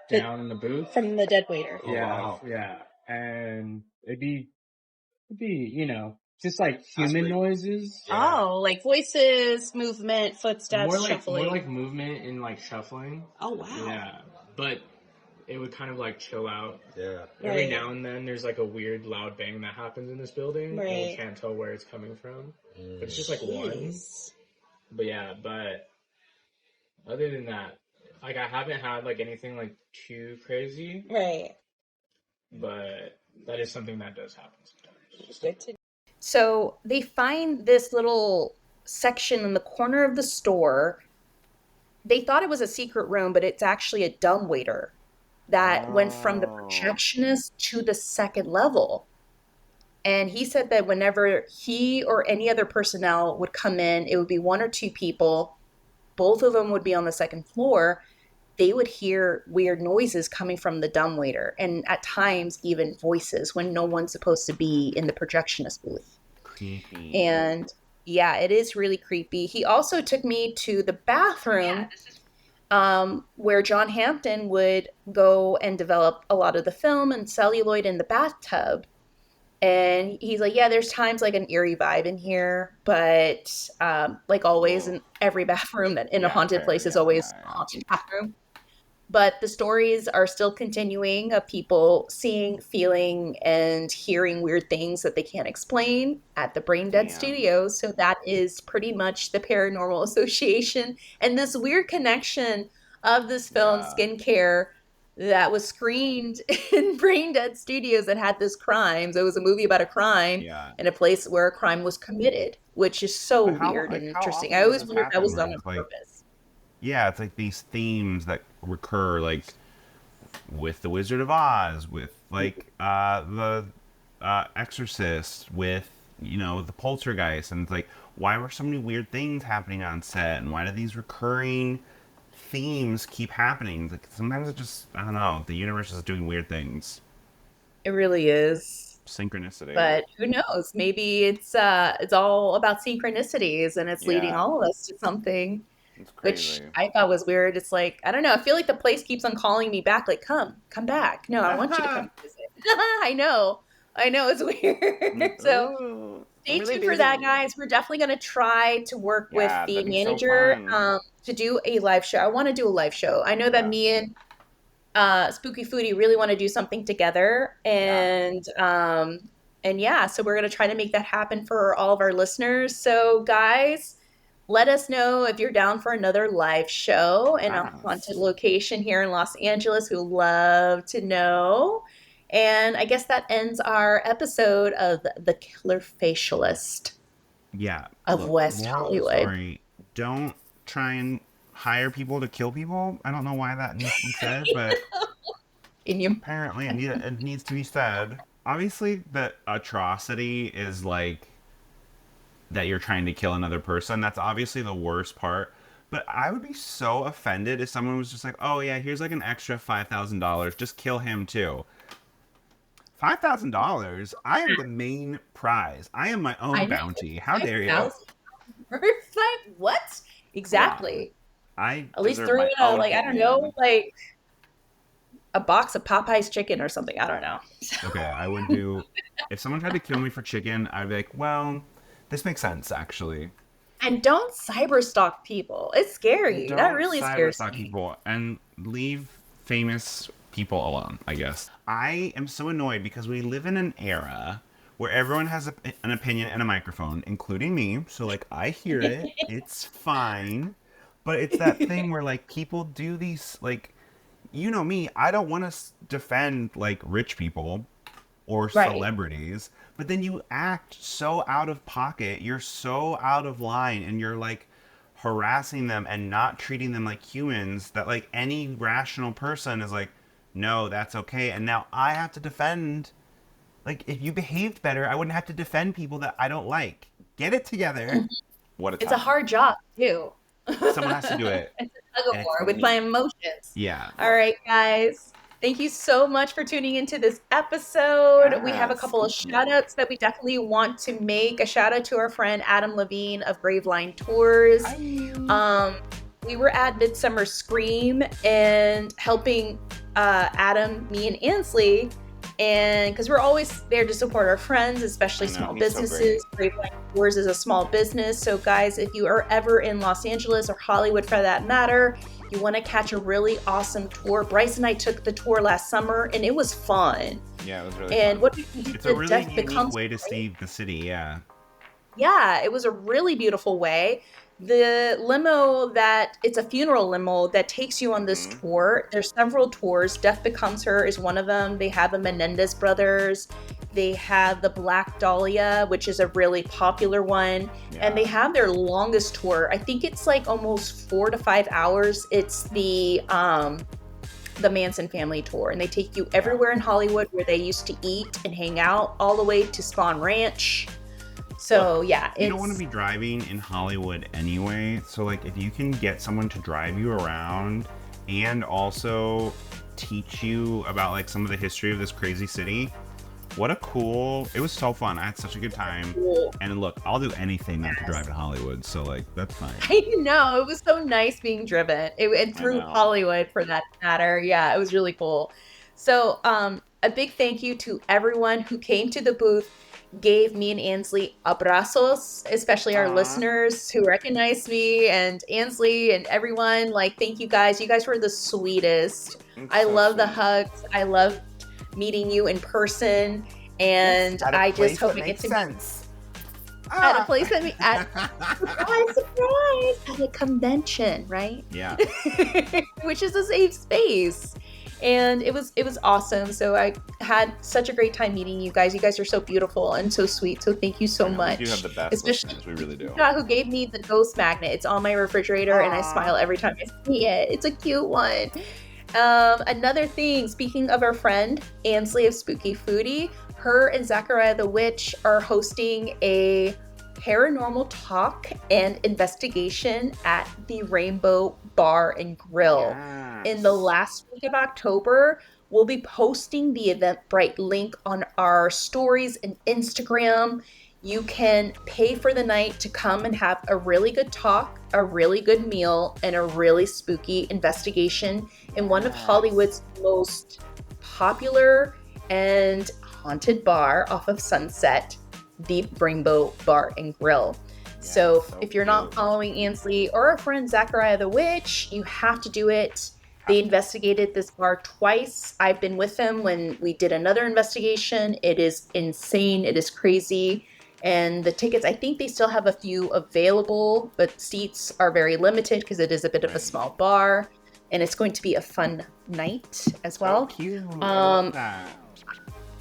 The- down in the booth. From the dead waiter. Oh, Yeah, wow. yeah, and it'd be just like human noises. Yeah. Oh, like voices, movement, footsteps, More shuffling. like movement and like shuffling. Oh, wow. Yeah, but it would kind of like chill out. Yeah. Every Right. now and then there's like a weird loud bang that happens in this building, and we Right. can't tell where it's coming from. But it's just like one. Jeez. But yeah, but other than that, like I haven't had like anything like too crazy, Right. but that is something that does happen sometimes. Good to So they find this little section in the corner of the store. They thought it was a secret room, but it's actually a dumbwaiter that went from the Oh. projectionist to the second level. And he said that whenever he or any other personnel would come in, it would be one or two people. Both of them would be on the second floor. They would hear weird noises coming from the dumbwaiter, and at times even voices when no one's supposed to be in the projectionist booth. Creepy. And yeah, it is really creepy. He also took me to the bathroom where John Hampton would go and develop a lot of the film and celluloid in the bathtub. And he's like, yeah, there's times like an eerie vibe in here, but like always Whoa. in every bathroom that in a Yeah, haunted fair, place is yeah, always yeah, a yeah. haunted bathroom. But the stories are still continuing of people seeing, feeling, and hearing weird things that they can't explain at the Brain Dead Damn. Studios. So that is pretty much the Paranormal Association and this weird connection of this film, Yeah. Skincare, that was screened in Brain Dead Studios that had this crime. So it was a movie about a crime Yeah. in a place where a crime was committed, which is so But how- weird like, and how interesting. often I does always this wondered if that was happen? done on Like- purpose. Yeah, it's like these themes that recur, like with the Wizard of Oz, with like the Exorcist, with the Poltergeist, and it's like, why were so many weird things happening on set, and why do these recurring themes keep happening? Like sometimes it just, I don't know, the universe is doing weird things. It really is. Synchronicity. But who knows? Maybe it's all about synchronicities and it's leading Yeah. all of us to something, It's which crazy. I thought was weird. It's like, I don't know, I feel like the place keeps on calling me back, like, come back. No, I want you to come visit. I know. It's weird. So Ooh, stay really tuned for that, busy. guys. We're definitely gonna try to work with Yeah, the that'd be so manager fun. to do a live show. I want to do a live show. I know that Yeah. me and Spooky Foodie really want to do something together, and yeah, so we're gonna try to make that happen for all of our listeners. So, guys, let us know if you're down for another live show in a Yes. haunted location here in Los Angeles. We'd love to know. And I guess that ends our episode of The Killer Facialist. Yeah. of Look, West moral of the Hollywood. story, don't try and hire people to kill people. I don't know why that needs to be said, but In you. apparently it needs to be said. Obviously, the atrocity is like that you're trying to kill another person. That's obviously the worst part. But I would be so offended if someone was just like, oh yeah, here's like an extra $5,000. Just kill him too. $5,000? I am the main prize. I am my own I know. bounty. How dare you? 5,000? Like, what? Exactly. I At least deserve throw my in a, own like, I don't hitman. know, like a box of Popeye's chicken or something. I don't know. Okay, I would do. If someone tried to kill me for chicken, I'd be like, well, this makes sense actually. And don't cyberstalk people. It's scary. That Don't really scares cyberstalk me. people and leave famous people alone, I guess. I am so annoyed because we live in an era where everyone has an opinion and a microphone, including me. So, like, I hear it. It's fine. But it's that thing where, like, people do these, like, you know me, I don't want to defend, like, rich people or Right. celebrities, but then you act so out of pocket, you're so out of line, and you're like harassing them and not treating them like humans that like any rational person is like, no, that's okay. And now I have to defend, like, if you behaved better, I wouldn't have to defend people that I don't like. Get it together. What a It's a time. hard job, too. Someone has to do it. It's a tug of And war it's with me. my emotions. Yeah. All right, guys. Thank you so much for tuning into this episode. We have a Yes, couple of thank you. shout outs that we definitely want to make. A shout out to our friend Adam Levine of Graveline Tours. We were at Midsummer Scream and helping Adam, me, and Ansley. And because we're always there to support our friends, especially I know, small he's so businesses. Graveline Tours is a small business. So, guys, if you are ever in Los Angeles or Hollywood for that matter, you want to catch a really awesome tour. Brice and I took the tour last summer, and it was fun. Yeah, it was really And fun. what we did, It's a really Death unique Becomes way to Right? see the city, yeah. Yeah, it was a really beautiful way. The limo it's a funeral limo that takes you on this tour. There's several tours. Death Becomes Her is one of them. They have the Menendez brothers. They have the Black Dahlia, which is a really popular one. Yeah. And they have their longest tour. I think it's like almost 4 to 5 hours. It's the Manson family tour. And they take you everywhere in Hollywood where they used to eat and hang out, all the way to Spawn Ranch. So Look, yeah, you don't want to be driving in Hollywood anyway. So like, if you can get someone to drive you around and also teach you about like some of the history of this crazy city, it was so fun. I had such a good time. And look, I'll do anything not to drive to Hollywood. So like, that's fine. I know, it was so nice being driven and through know. Hollywood for that matter. Yeah, it was really cool. So a big thank you to everyone who came to the booth, gave me and Ansley abrazos, especially our listeners who recognized me, and Ansley and everyone. Like, thank you guys. You guys were the sweetest. I love the hugs. I love meeting you in person. And I just hope it gets to sense. at a place that surprise, at a convention, right? Yeah. Which is a safe space. And it was awesome. So I had such a great time meeting you guys. You guys are so beautiful and so sweet. So thank you so much. We do have the best Especially listeners, we really do. who gave me the ghost magnet. It's on my refrigerator and I smile every time I see it. It's a cute one. Another thing, speaking of our friend Ansley of Spooky Foodie, her and Zachariah the Witch are hosting a paranormal talk and investigation at the Rainbow Bar and Grill. In the last week of October, we'll be posting the Eventbrite link on our stories and Instagram. You can pay for the night to come and have a really good talk, a really good meal, and a really spooky investigation in one of Hollywood's most popular and haunted bar off of Sunset, the Rainbow Bar and Grill. So if you're not following Ansley or our friend Zachariah the Witch, you have to do it. They investigated this bar twice. I've been with them when we did another investigation. It is insane. It is crazy. And the tickets, I think they still have a few available, but seats are very limited because it is a bit of a small bar. And it's going to be a fun night as well. So cute.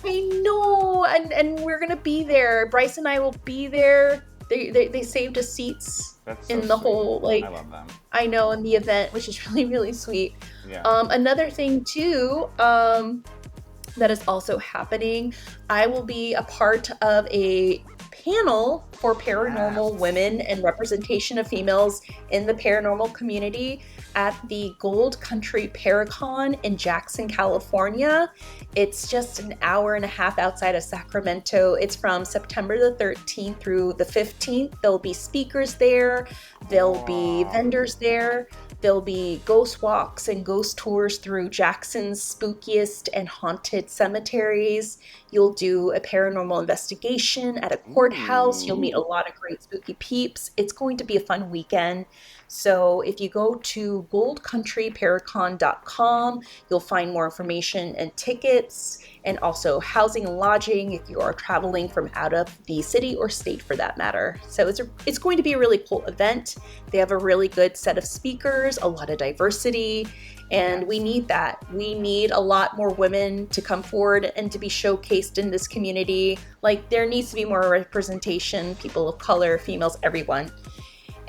I know, and we're gonna be there. Brice and I will be there. They saved us seats That's so in the sweet. whole, like, I love them. I know, in the event, which is really, really sweet. Yeah. Another thing too, that is also happening, I will be a part of a panel for paranormal women and representation of females in the paranormal community at the Gold Country Paracon in Jackson, California. It's just an hour and a half outside of Sacramento. It's from September the 13th through the 15th. There'll be speakers there. There'll be vendors there. There'll be ghost walks and ghost tours through Jackson's spookiest and haunted cemeteries. You'll do a paranormal investigation at a courthouse. You'll meet a lot of great spooky peeps. It's going to be a fun weekend. So if you go to goldcountryparacon.com, you'll find more information and tickets, and also housing and lodging if you are traveling from out of the city or state for that matter. So it's going to be a really cool event. They have a really good set of speakers, a lot of diversity, and we need that. We need a lot more women to come forward and to be showcased in this community. Like, there needs to be more representation, people of color, females, everyone.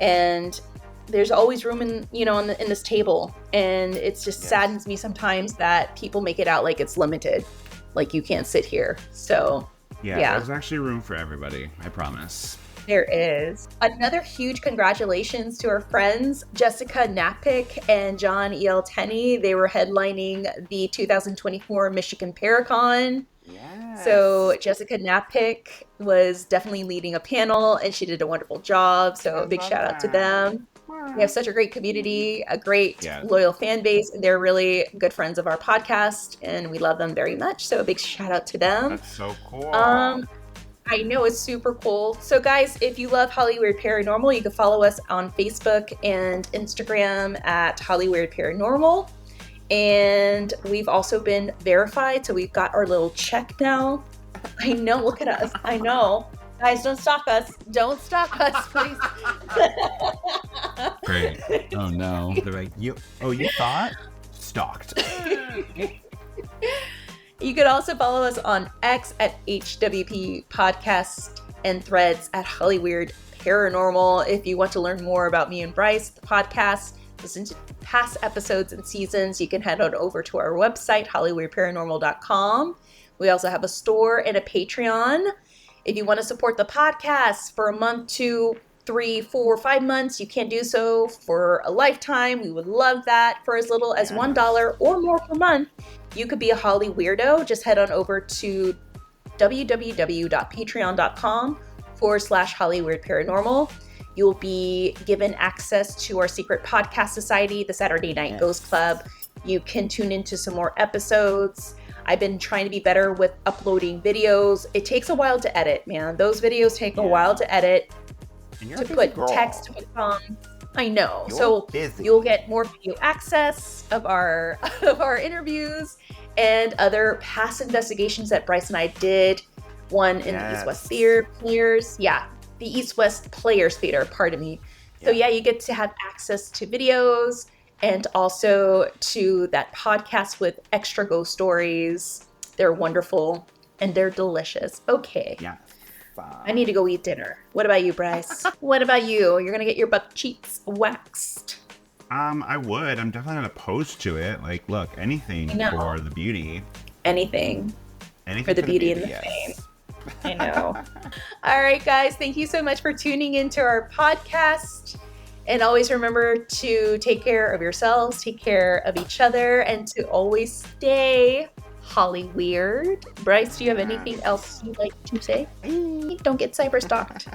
And there's always room in this table, and it just saddens me sometimes that people make it out like it's limited, like you can't sit here. So yeah, there's actually room for everybody, I promise. There is. Another huge congratulations to our friends Jessica Napick and John E.L. Tenney. They were headlining the 2024 Michigan Paracon. Yes. So Jessica Napick was definitely leading a panel, and she did a wonderful job. So a big shout out to them. We have such a great community, a great loyal fan base, and they're really good friends of our podcast, and we love them very much. So a big shout out to them. That's so cool. I know, it's super cool. So guys, if you love Hollyweird Paranormal, you can follow us on Facebook and Instagram at Hollyweird Paranormal. And we've also been verified, so we've got our little check now. I know, look at us. I know. Guys, don't stalk us. Don't stalk us, please. Great. Oh no. They're like, you thought? Stalked. You could also follow us on X at HWP Podcast and Threads at Hollyweird Paranormal. If you want to learn more about me and Brice, the podcast, listen to past episodes and seasons, you can head on over to our website, hollyweirdparanormal.com. We also have a store and a Patreon. If you want to support the podcast for a month, 2, 3, 4, 5 months, you can do so for a lifetime. We would love that. For as little as $1 or more per month, you could be a Holly Weirdo. Just head on over to www.patreon.com/HollyWeirdParanormal. You'll be given access to our secret podcast society, the Saturday Night Ghost Club. You can tune into some more episodes. I've been trying to be better with uploading videos. It takes a while to edit, man. Those videos take a while to edit, to put text, to put I know. So you'll get more video access of our interviews and other past investigations that Brice and I did. One in the East West Players. Yeah, the East West Players Theater, pardon me. So you get to have access to videos and also to that podcast with extra ghost stories. They're wonderful and they're delicious. Okay. Yeah. I need to go eat dinner. What about you, Brice? What about you? You're gonna get your butt cheeks waxed. I would. I'm definitely not opposed to it. Like, look, anything for the beauty. Anything for the beauty and the fame. I know. All right, guys. Thank you so much for tuning into our podcast. And always remember to take care of yourselves, take care of each other, and to always stay Holly Weird. Brice, do you have anything else you'd like to say? Don't get cyber stalked.